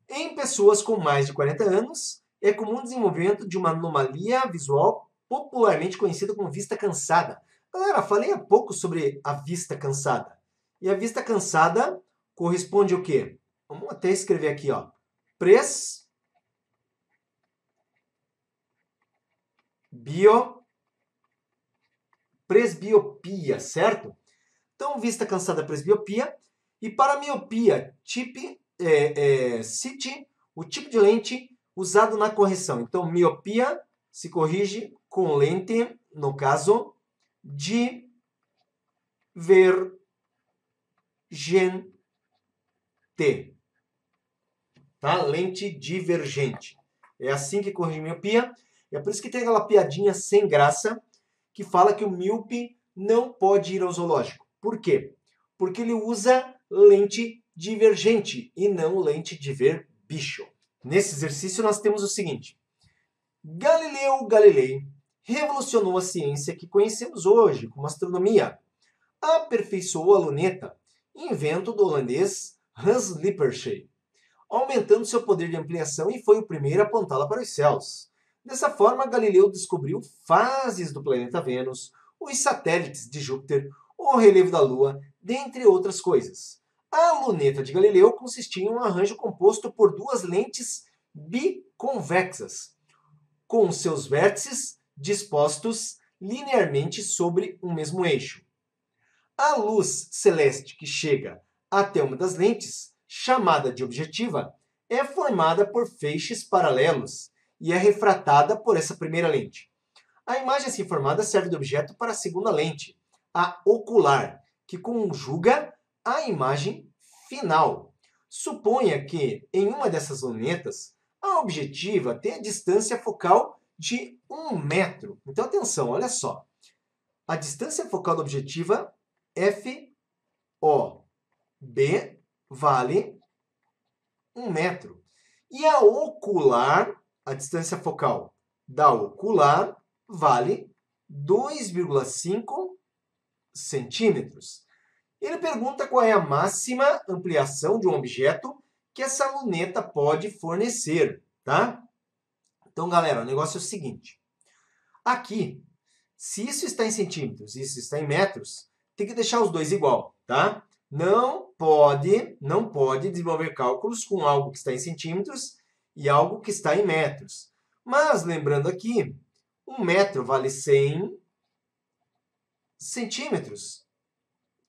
Em pessoas com mais de 40 anos, é comum o desenvolvimento de uma anomalia visual popularmente conhecida como vista cansada. Galera, falei há pouco sobre a vista cansada. E a vista cansada corresponde ao quê? Vamos até escrever aqui, ó. Presbiopia, certo? Então, vista cansada, presbiopia. E para miopia, cite o tipo de lente usado na correção. Então, miopia se corrige com lente, no caso, divergente. Tá? Lente divergente. É assim que corrige miopia. É por isso que tem aquela piadinha sem graça que fala que o míope não pode ir ao zoológico. Por quê? Porque ele usa lente divergente e não lente de ver bicho. Nesse exercício nós temos o seguinte. Galileu Galilei revolucionou a ciência que conhecemos hoje, como astronomia. Aperfeiçoou a luneta, invento do holandês Hans Lippershey, aumentando seu poder de ampliação e foi o primeiro a apontá-la para os céus. Dessa forma, Galileu descobriu fases do planeta Vênus, os satélites de Júpiter, o relevo da Lua, dentre outras coisas. A luneta de Galileu consistia em um arranjo composto por duas lentes biconvexas, com seus vértices dispostos linearmente sobre um mesmo eixo. A luz celeste que chega até uma das lentes, chamada de objetiva, é formada por feixes paralelos e é refratada por essa primeira lente. A imagem assim formada serve de objeto para a segunda lente, a ocular, que conjuga a imagem final. Suponha que, em uma dessas lunetas, a objetiva tem a distância focal de 1 metro. Então, atenção, olha só. A distância focal da objetiva, FOB, vale 1 metro. E a ocular, a distância focal da ocular, vale 2,5 centímetros. Ele pergunta qual é a máxima ampliação de um objeto que essa luneta pode fornecer, tá? Então, galera, o negócio é o seguinte. Aqui, se isso está em centímetros e isso está em metros, tem que deixar os dois igual, tá? não pode desenvolver cálculos com algo que está em centímetros e algo que está em metros. Mas, lembrando aqui, 1 metro vale 100 centímetros,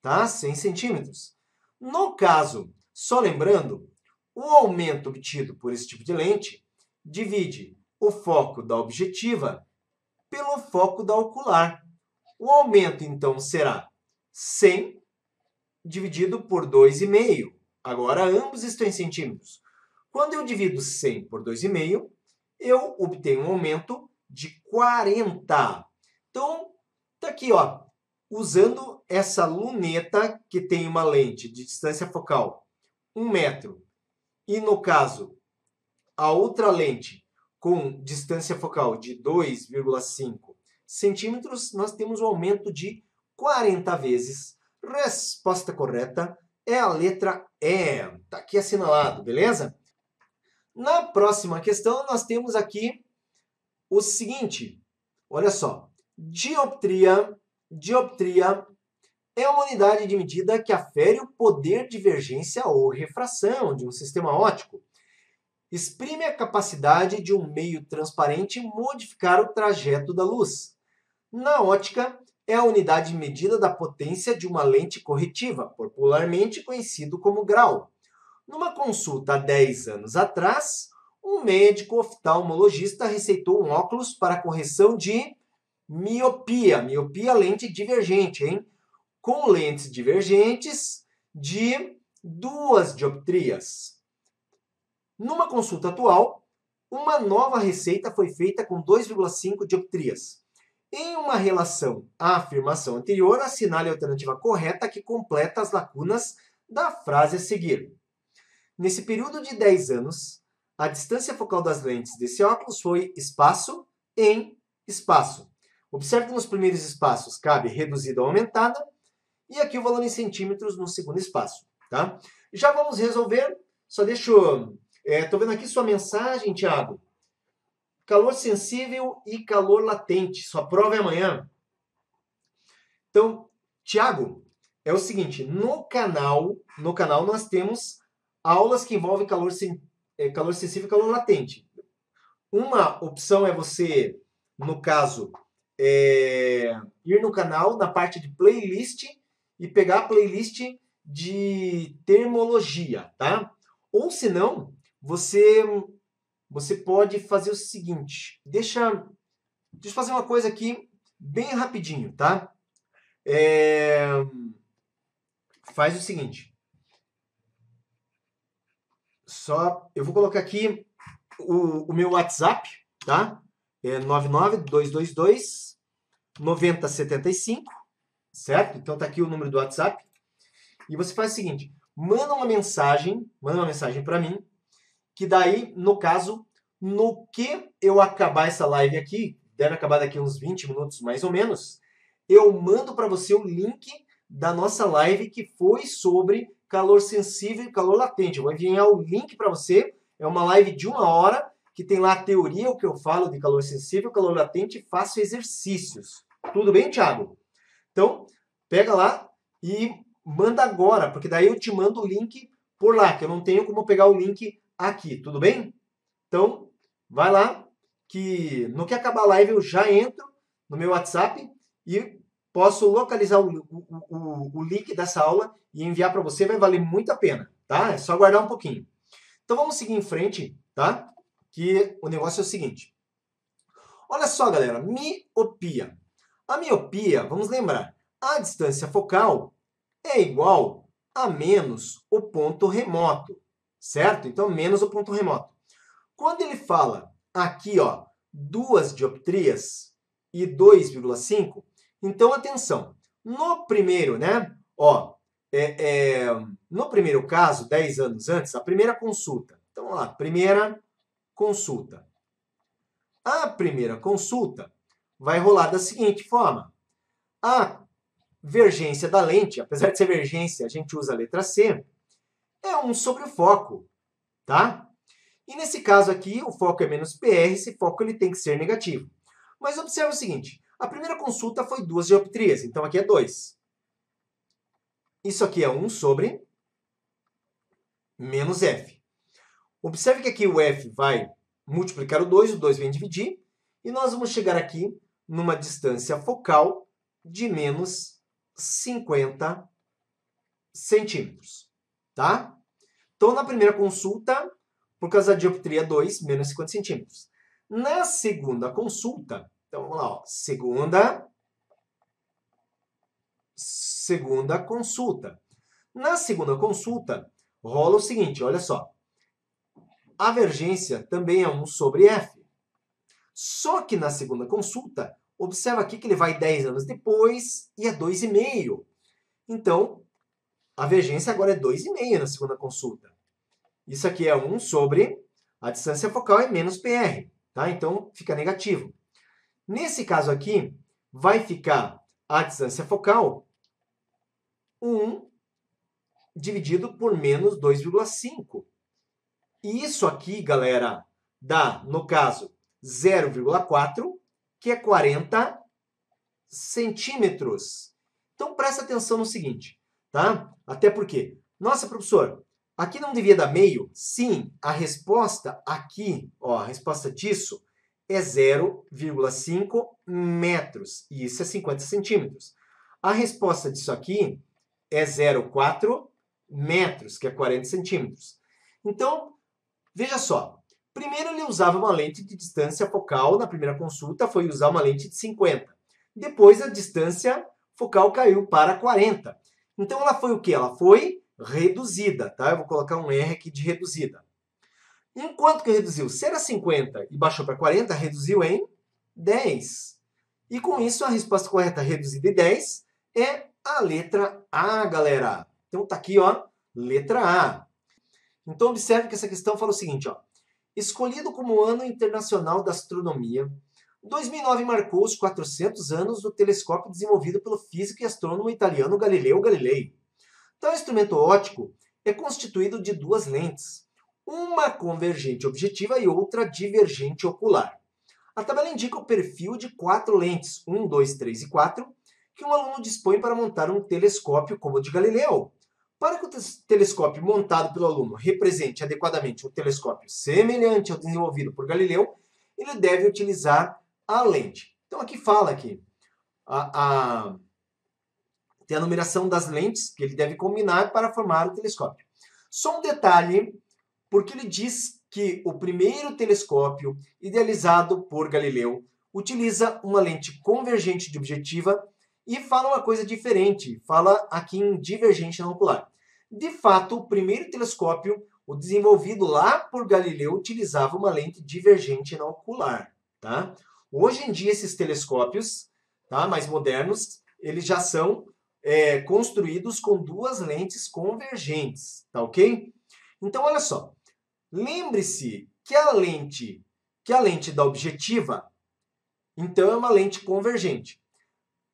tá? 100 centímetros. No caso, só lembrando, o aumento obtido por esse tipo de lente divide o foco da objetiva pelo foco da ocular. O aumento, então, será 100 dividido por 2,5. Agora, ambos estão em centímetros. Quando eu divido 100 por 2,5, eu obtenho um aumento de 40. Então, tá aqui, ó, usando essa luneta que tem uma lente de distância focal 1 metro e, no caso, a outra lente com distância focal de 2,5 centímetros, nós temos um aumento de 40 vezes. Resposta correta é a letra E. Está aqui assinalado, beleza? Na próxima questão, nós temos aqui o seguinte. Olha só. Dioptria é uma unidade de medida que afere o poder de divergência ou refração de um sistema óptico. Exprime a capacidade de um meio transparente modificar o trajeto da luz. Na ótica, é a unidade de medida da potência de uma lente corretiva, popularmente conhecido como grau. Numa consulta há 10 anos atrás, um médico oftalmologista receitou um óculos para correção de miopia. Miopia, lente divergente, hein? Com lentes divergentes de 2 dioptrias. Numa consulta atual, uma nova receita foi feita com 2,5 dioptrias. Em uma relação à afirmação anterior, assinale a alternativa correta que completa as lacunas da frase a seguir. Nesse período de 10 anos, a distância focal das lentes desse óculos foi espaço em espaço. Observe que nos primeiros espaços cabe reduzida ou aumentada, e aqui o valor em centímetros no segundo espaço. Tá? Já vamos resolver, só deixa eu... Estou vendo aqui sua mensagem, Thiago. Calor sensível e calor latente. Sua prova é amanhã. Então, Thiago, é o seguinte. No canal nós temos aulas que envolvem calor sensível e calor latente. Uma opção é você, no caso, ir no canal, na parte de playlist, e pegar a playlist de termologia, tá? Ou, se não, você pode fazer o seguinte. Deixa eu fazer uma coisa aqui bem rapidinho, tá? Faz o seguinte. Eu vou colocar aqui o meu WhatsApp, tá? É 99222 9075, certo? Então tá aqui o número do WhatsApp. E você faz o seguinte, manda uma mensagem para mim, que daí, no caso, no que eu acabar essa live aqui, deve acabar daqui uns 20 minutos mais ou menos, eu mando para você o link da nossa live que foi sobre calor sensível e calor latente. Eu vou enviar o link para você, é uma live de 1 hora, que tem lá a teoria, o que eu falo de calor sensível, calor latente, e faço exercícios. Tudo bem, Thiago? Então, pega lá e manda agora, porque daí eu te mando o link por lá, que eu não tenho como pegar o link aqui, tudo bem? Então, vai lá, que no que acabar a live eu já entro no meu WhatsApp e posso localizar o link dessa aula e enviar para você, vai valer muito a pena, tá? É só aguardar um pouquinho. Então, vamos seguir em frente, tá? Que o negócio é o seguinte. Olha só, galera, miopia. A miopia, vamos lembrar, a distância focal é igual a menos o ponto remoto, certo? Então, menos o ponto remoto. Quando ele fala aqui, ó, 2 dioptrias e 2,5, então, atenção. No primeiro, né, ó, no primeiro caso, 10 anos antes, a primeira consulta. Então, vamos lá, primeira consulta. A primeira consulta vai rolar da seguinte forma. A vergência da lente, apesar de ser vergência, a gente usa a letra C, é 1 sobre o foco, tá? E nesse caso aqui, o foco é menos PR, esse foco ele tem que ser negativo. Mas observe o seguinte, a primeira consulta foi 2 dioptrias, então aqui é 2. Isso aqui é 1 sobre menos f. Observe que aqui o f vai multiplicar o 2 vem dividir, e nós vamos chegar aqui numa distância focal de menos 50 centímetros, tá? Então, na primeira consulta, por causa da dioptria 2, menos 50 centímetros. Na segunda consulta, então vamos lá, ó, segunda consulta. Na segunda consulta, rola o seguinte, olha só. A divergência também é 1 sobre f. Só que na segunda consulta, observa aqui que ele vai 10 anos depois e é 2,5. Então, a divergência agora é 2,5 na segunda consulta. Isso aqui é 1 sobre a distância focal é menos PR. Tá? Então, fica negativo. Nesse caso aqui, vai ficar a distância focal 1 dividido por menos 2,5. E isso aqui, galera, dá, no caso, 0,4, que é 40 centímetros. Então, presta atenção no seguinte, tá? Até porque, nossa, professor, aqui não devia dar meio? Sim, a resposta aqui, ó, a resposta disso é 0,5 metros. E isso é 50 centímetros. A resposta disso aqui é 0,4 metros, que é 40 centímetros. Então, veja só. Primeiro ele usava uma lente de distância focal, na primeira consulta foi usar uma lente de 50. Depois a distância focal caiu para 40. Então ela foi o quê? Ela foi reduzida, tá? Eu vou colocar um R aqui de reduzida. Enquanto que reduziu, se era 50 e baixou para 40, reduziu em 10. E com isso a resposta correta reduzida em 10 é a letra A, galera. Então tá aqui, ó, letra A. Então observe que essa questão fala o seguinte, ó. Escolhido como Ano Internacional da Astronomia, 2009 marcou os 400 anos do telescópio desenvolvido pelo físico e astrônomo italiano Galileu Galilei. Tal instrumento óptico é constituído de duas lentes, uma convergente objetiva e outra divergente ocular. A tabela indica o perfil de 4 lentes, 1, 2, 3 e 4, que um aluno dispõe para montar um telescópio como o de Galileu. Para que o telescópio montado pelo aluno represente adequadamente um telescópio semelhante ao desenvolvido por Galileu, ele deve utilizar a lente. Então aqui fala aqui, tem a numeração das lentes que ele deve combinar para formar o telescópio. Só um detalhe, porque ele diz que o primeiro telescópio idealizado por Galileu utiliza uma lente convergente de objetiva e fala uma coisa diferente, fala aqui em divergente não ocular. De fato, o primeiro telescópio, o desenvolvido lá por Galileu, utilizava uma lente divergente não ocular. Tá? Hoje em dia, esses telescópios, tá, mais modernos, eles já são construídos com duas lentes convergentes. Tá ok? Então, olha só. Lembre-se que a lente da objetiva, então, é uma lente convergente.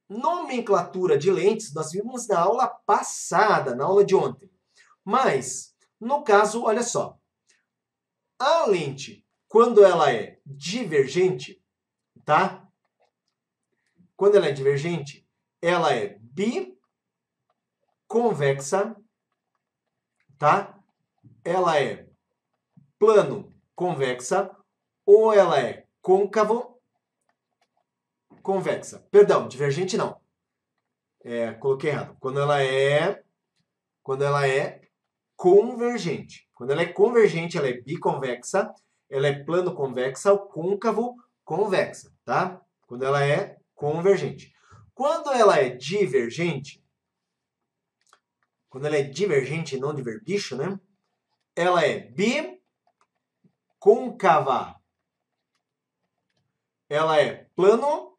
Nomenclatura de lentes nós vimos na aula passada, na aula de ontem. Mas, no caso, olha só. A lente, quando ela é divergente, tá? Quando ela é divergente, ela é biconvexa, tá? Ela é plano convexa ou ela é côncavo convexa. Perdão, divergente não. Coloquei errado. Quando ela é convergente. Quando ela é convergente, ela é biconvexa, ela é plano convexa ou côncavo convexa, tá? Quando ela é convergente. Quando ela é divergente, não de verbicho, né? Ela é bicôncava. Ela é plano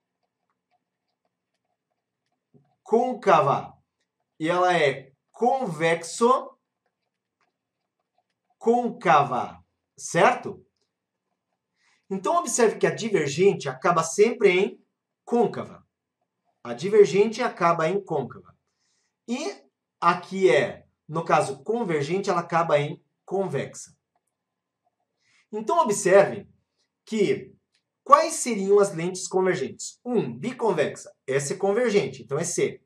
côncava. E ela é convexo côncava, certo? Então, observe que a divergente acaba sempre em côncava. A divergente acaba em côncava. E aqui no caso, convergente, ela acaba em convexa. Então, observe que quais seriam as lentes convergentes? 1, biconvexa. Essa é convergente, então é C.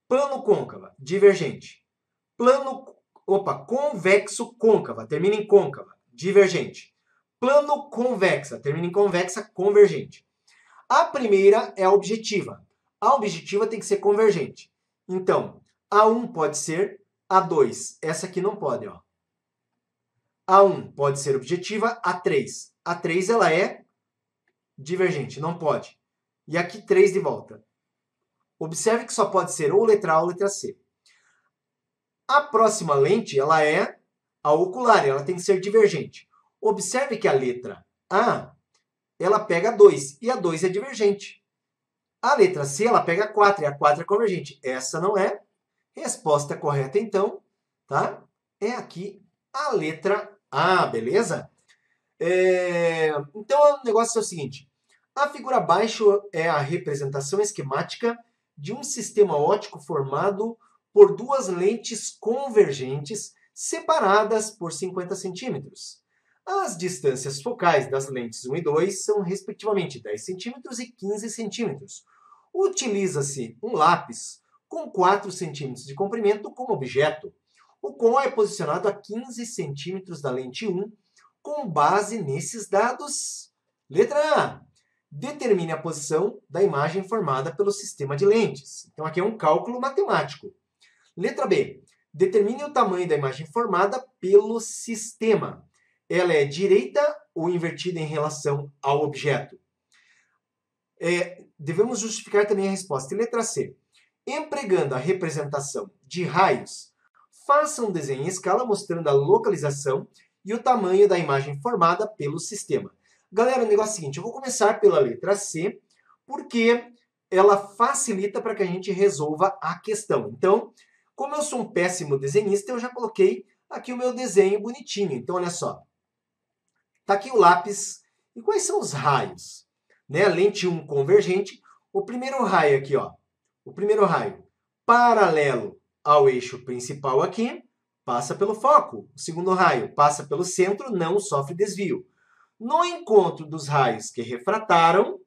Plano côncava, divergente. convexo côncava, termina em côncava, divergente. Plano convexa, termina em convexa, convergente. A primeira é a objetiva. A objetiva tem que ser convergente. Então, A1 pode ser A2. Essa aqui não pode, ó. A1 pode ser objetiva, A3. A3 ela é divergente, não pode. E aqui 3 de volta. Observe que só pode ser ou letra A ou letra C. A próxima lente, ela é a ocular, ela tem que ser divergente. Observe que a letra A, ela pega 2, e a 2 é divergente. A letra C, ela pega 4, e a 4 é convergente. Essa não é. Resposta correta, então, tá? É aqui a letra A, beleza? Então, o negócio é o seguinte. A figura abaixo é a representação esquemática de um sistema óptico formado por duas lentes convergentes separadas por 50 centímetros. As distâncias focais das lentes 1 e 2 são, respectivamente, 10 centímetros e 15 centímetros. Utiliza-se um lápis com 4 centímetros de comprimento como objeto, o qual é posicionado a 15 centímetros da lente 1, com base nesses dados. Letra A. Determine a posição da imagem formada pelo sistema de lentes. Então, aqui é um cálculo matemático. Letra B. Determine o tamanho da imagem formada pelo sistema. Ela é direita ou invertida em relação ao objeto? Devemos justificar também a resposta. E letra C. Empregando a representação de raios, faça um desenho em escala mostrando a localização e o tamanho da imagem formada pelo sistema. Galera, o negócio é o seguinte, eu vou começar pela letra C, porque ela facilita para que a gente resolva a questão. Então, como eu sou um péssimo desenhista, eu já coloquei aqui o meu desenho bonitinho. Então, olha só. Está aqui o lápis. E quais são os raios? Né? Lente 1 convergente. O primeiro raio aqui, ó. O primeiro raio paralelo ao eixo principal aqui, passa pelo foco. O segundo raio passa pelo centro, não sofre desvio. No encontro dos raios que refrataram,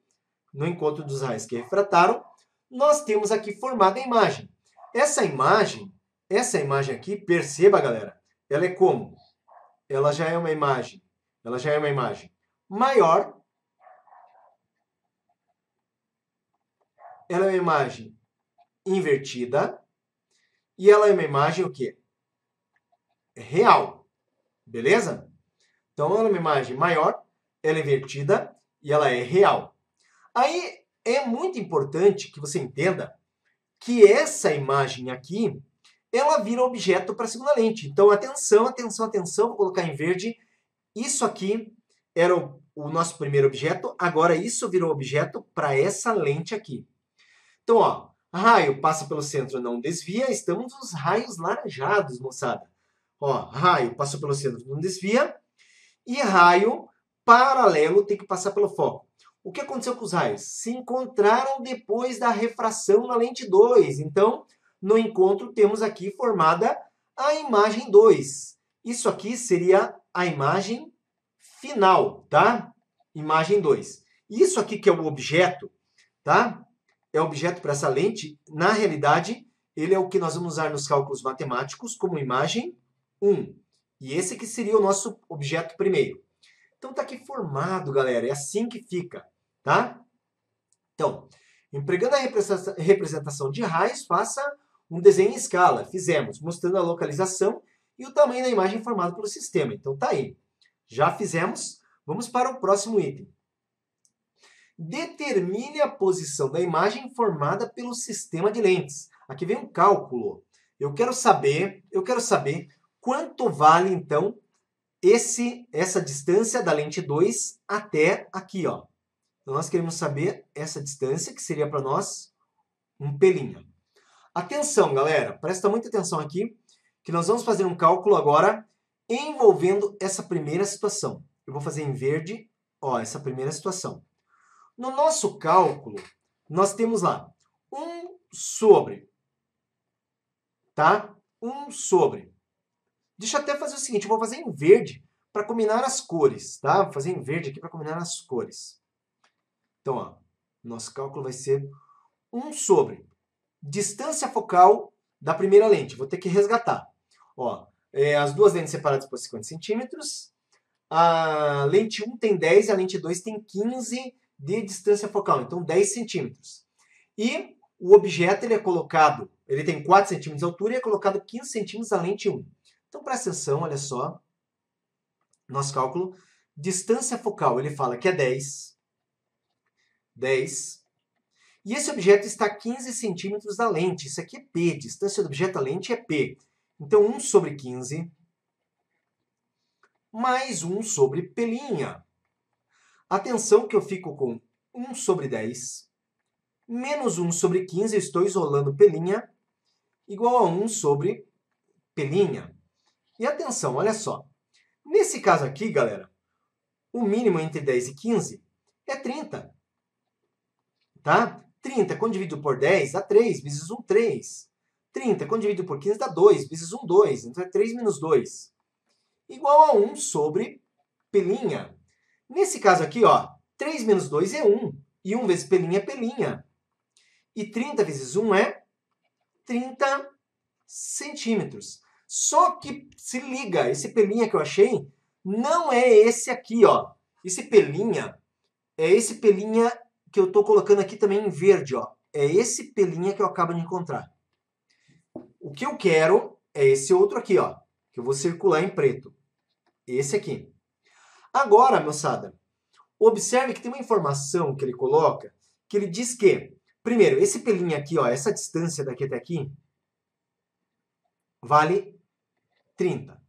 nós temos aqui formada a imagem. Essa imagem aqui, perceba, galera, ela é como? Ela já é uma imagem maior. Ela é uma imagem invertida. E ela é uma imagem o quê? Real. Beleza? Então, ela é uma imagem maior, ela é invertida e ela é real. Aí, é muito importante que você entenda que essa imagem aqui, ela vira objeto para a segunda lente. Então, atenção, atenção, atenção, vou colocar em verde. Isso aqui era o nosso primeiro objeto, agora isso virou objeto para essa lente aqui. Então, ó, raio passa pelo centro, não desvia, estamos nos raios laranjados, moçada. Ó, raio passou pelo centro, não desvia, e raio paralelo tem que passar pelo foco. O que aconteceu com os raios? Se encontraram depois da refração na lente 2. Então, no encontro, temos aqui formada a imagem 2. Isso aqui seria a imagem final, tá? Imagem 2. Isso aqui que é o objeto, tá? É objeto para essa lente. Na realidade, ele é o que nós vamos usar nos cálculos matemáticos como imagem 1. E esse aqui seria o nosso objeto primeiro. Então, está aqui formado, galera. É assim que fica, tá? Então, empregando a representação de raios, faça um desenho em escala. Fizemos, mostrando a localização e o tamanho da imagem formada pelo sistema. Então, tá aí. Já fizemos. Vamos para o próximo item. Determine a posição da imagem formada pelo sistema de lentes. Aqui vem um cálculo. Eu quero saber quanto vale, então, essa distância da lente 2 até aqui, ó. Então, nós queremos saber essa distância, que seria para nós um pelinho. Atenção, galera, presta muita atenção aqui, que nós vamos fazer um cálculo agora envolvendo essa primeira situação. Eu vou fazer em verde, ó, essa primeira situação. No nosso cálculo, nós temos lá 1 sobre, tá? 1 sobre. Deixa eu até fazer o seguinte, eu vou fazer em verde para combinar as cores, tá? Vou fazer em verde aqui para combinar as cores. Então, ó, nosso cálculo vai ser 1 sobre distância focal da primeira lente. Vou ter que resgatar. Ó, as duas lentes separadas por 50 centímetros. A lente 1 tem 10 e a lente 2 tem 15 de distância focal, então 10 centímetros. E o objeto ele é colocado, ele tem 4 centímetros de altura e é colocado 15 centímetros a lente 1. Então presta atenção, olha só, nosso cálculo. Distância focal, ele fala que é 10. 10. E esse objeto está a 15 centímetros da lente. Isso aqui é P. Distância do objeto à lente é P. Então, 1 sobre 15 mais 1 sobre P'. Atenção que eu fico com 1 sobre 10 menos 1 sobre 15, eu estou isolando P', igual a 1 sobre P'. E atenção, olha só. Nesse caso aqui, galera, o mínimo entre 10 e 15 é 30. Tá? 30, quando dividido por 10, dá 3, vezes 1, 3. 30, quando dividido por 15, dá 2, vezes 1, 2. Então, é 3 menos 2. Igual a 1 sobre P'. Nesse caso aqui, ó, 3 menos 2 é 1. E 1 vezes P' é P'. E 30 vezes 1 é 30 centímetros. Só que, se liga, esse P' que eu achei não é esse aqui, ó. Esse P' é esse P' que eu estou colocando aqui também em verde, ó. É esse P' que eu acabo de encontrar. O que eu quero é esse outro aqui, ó, que eu vou circular em preto. Esse aqui. Agora, moçada, observe que tem uma informação que ele coloca, que ele diz que, primeiro, esse P' aqui, ó, essa distância daqui até aqui, vale 30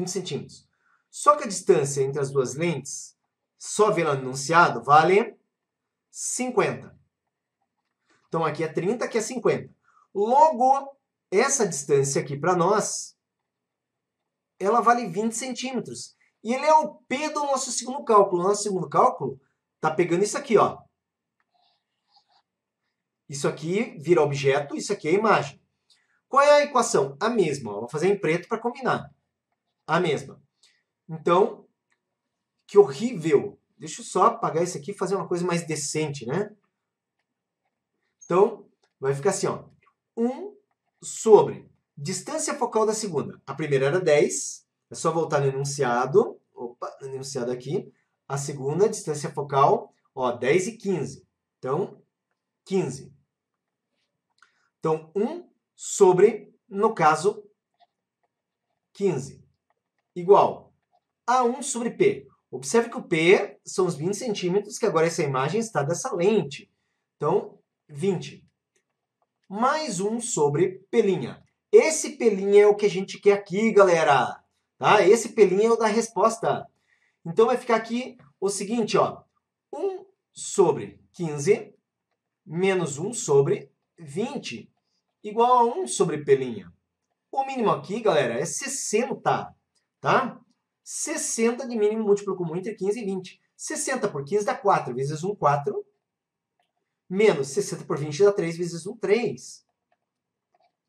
centímetros. Só que a distância entre as duas lentes, só vendo no enunciado, vale 50. Então, aqui é 30, aqui é 50. Logo, essa distância aqui para nós, ela vale 20 centímetros. E ele é o P do nosso segundo cálculo. O nosso segundo cálculo está pegando isso aqui, ó. Isso aqui vira objeto, isso aqui é a imagem. Qual é a equação? A mesma. Ó. Vou fazer em preto para combinar. A mesma. Então, que horrível. Deixa eu só apagar isso aqui e fazer uma coisa mais decente, né? Então, vai ficar assim, ó. 1 sobre distância focal da segunda. A primeira era 10. É só voltar no enunciado. Opa, no enunciado aqui. A segunda, distância focal, ó, 10 e 15. Então, 15. Então, 1 sobre, no caso, 15. Igual a 1 sobre P. Observe que o P são os 20 centímetros, que agora essa imagem está dessa lente. Então, 20. Mais 1 sobre P'. Esse P' é o que a gente quer aqui, galera. Tá? Esse P' é o da resposta. Então, vai ficar aqui o seguinte, ó. 1 sobre 15 menos 1 sobre 20 igual a 1 sobre P'. O mínimo aqui, galera, é 60, tá? 60 de mínimo múltiplo comum entre 15 e 20. 60 por 15 dá 4, vezes 1, 4. Menos 60 por 20 dá 3, vezes 1, 3.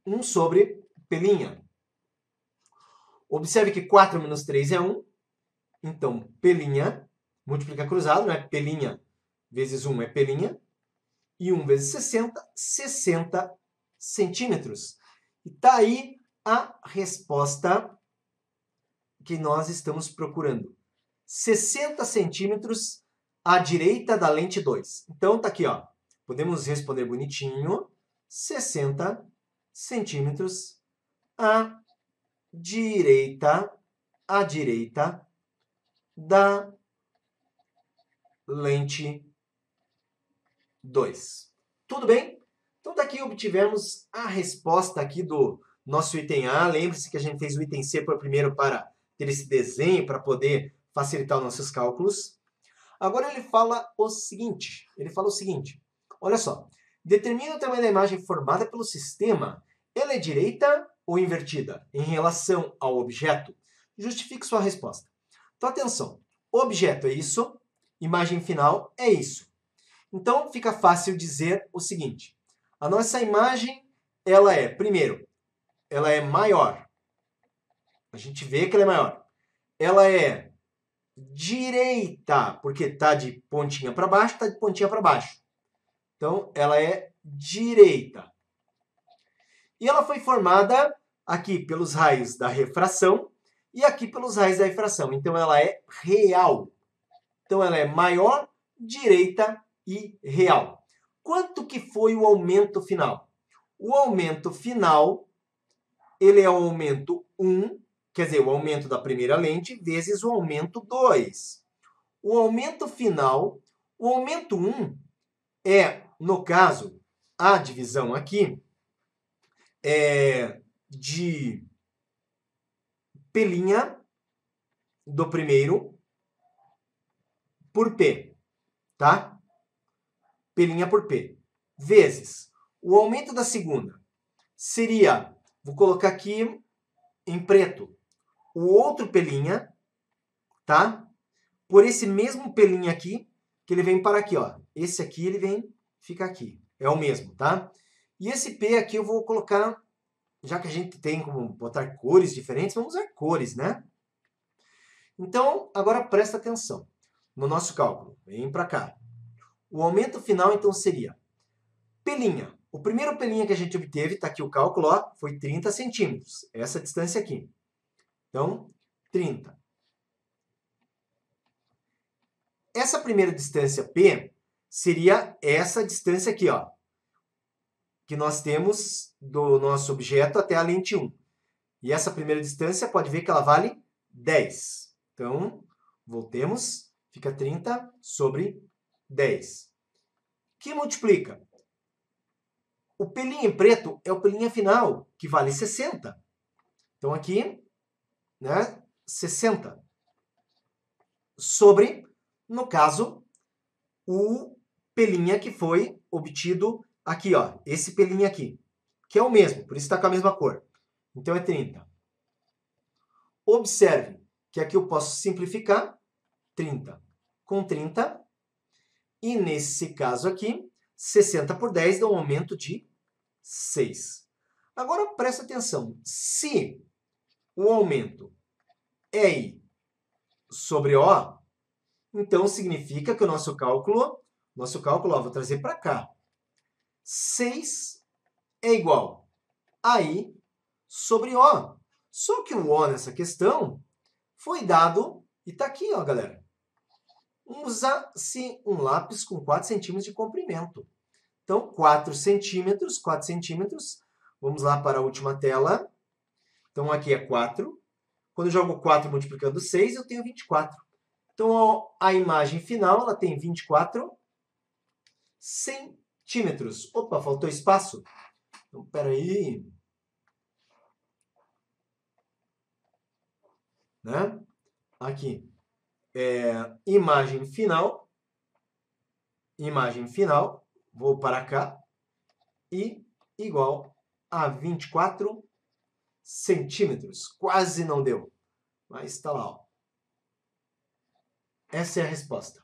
1 sobre P'. Observe que 4 menos 3 é 1. Então, P', multiplica cruzado, né? P' vezes 1 é P'. E 1 vezes 60, 60 centímetros. E tá aí a resposta que nós estamos procurando. 60 centímetros à direita da lente 2. Então, tá aqui, ó. Podemos responder bonitinho. 60 centímetros à direita da lente 2. Tudo bem? Então, daqui obtivemos a resposta aqui do nosso item A. Lembre-se que a gente fez o item C primeiro para ter esse desenho, para poder facilitar os nossos cálculos. Agora ele fala o seguinte, olha só, determina o tamanho da imagem formada pelo sistema. Ela é direita ou invertida em relação ao objeto? Justifique sua resposta. Então, atenção, objeto é isso, imagem final é isso. Então, fica fácil dizer o seguinte. A nossa imagem, ela é, primeiro, ela é maior. A gente vê que ela é maior. Ela é direita, porque está de pontinha para baixo, está de pontinha para baixo. Então, ela é direita. E ela foi formada aqui pelos raios da refração e aqui pelos raios da refração. Então, ela é real. Então, ela é maior, direita e real. Quanto que foi o aumento final? O aumento final, ele é o aumento 1, quer dizer, o aumento da primeira lente vezes o aumento 2. O aumento final, o aumento 1 é, no caso, a divisão aqui é de P' do primeiro por P, tá? P' por P, vezes o aumento da segunda seria, vou colocar aqui em preto, o outro P', tá? Por esse mesmo P' aqui, que ele vem para aqui, ó. Esse aqui, ele vem, fica aqui. É o mesmo, tá? E esse P aqui eu vou colocar, já que a gente tem como botar cores diferentes, vamos usar cores, né? Então, agora presta atenção no nosso cálculo. Vem para cá. O aumento final, então, seria P'. O primeiro P' que a gente obteve, está aqui o cálculo, ó, foi 30 centímetros. Essa distância aqui. Então, 30. Essa primeira distância P seria essa distância aqui, ó, que nós temos do nosso objeto até a lente 1. E essa primeira distância, pode ver que ela vale 10. Então, voltemos, fica 30 sobre 10. Que multiplica? O P' em preto é o P' final, que vale 60. Então, aqui, né, 60. Sobre, no caso, o P' que foi obtido aqui, ó. Esse P' aqui, que é o mesmo, por isso está com a mesma cor. Então, é 30. Observe que aqui eu posso simplificar 30 com 30. E nesse caso aqui, 60 por 10 dá um aumento de 6. Agora, presta atenção. Se o aumento é I sobre O, então significa que o nosso cálculo, ó, vou trazer para cá. 6 é igual a I sobre O. Só que o O nessa questão foi dado, e está aqui, ó, galera. Usa-se um lápis com 4 centímetros de comprimento. Então, 4 centímetros. Vamos lá para a última tela. Então, aqui é 4. Quando eu jogo 4 multiplicando 6, eu tenho 24. Então, a imagem final ela tem 24 centímetros. Opa, faltou espaço. Então, espera aí. Né? Aqui. Imagem final. Vou para cá. E igual a 24 centímetros. Quase não deu. Mas está lá, ó. Essa é a resposta.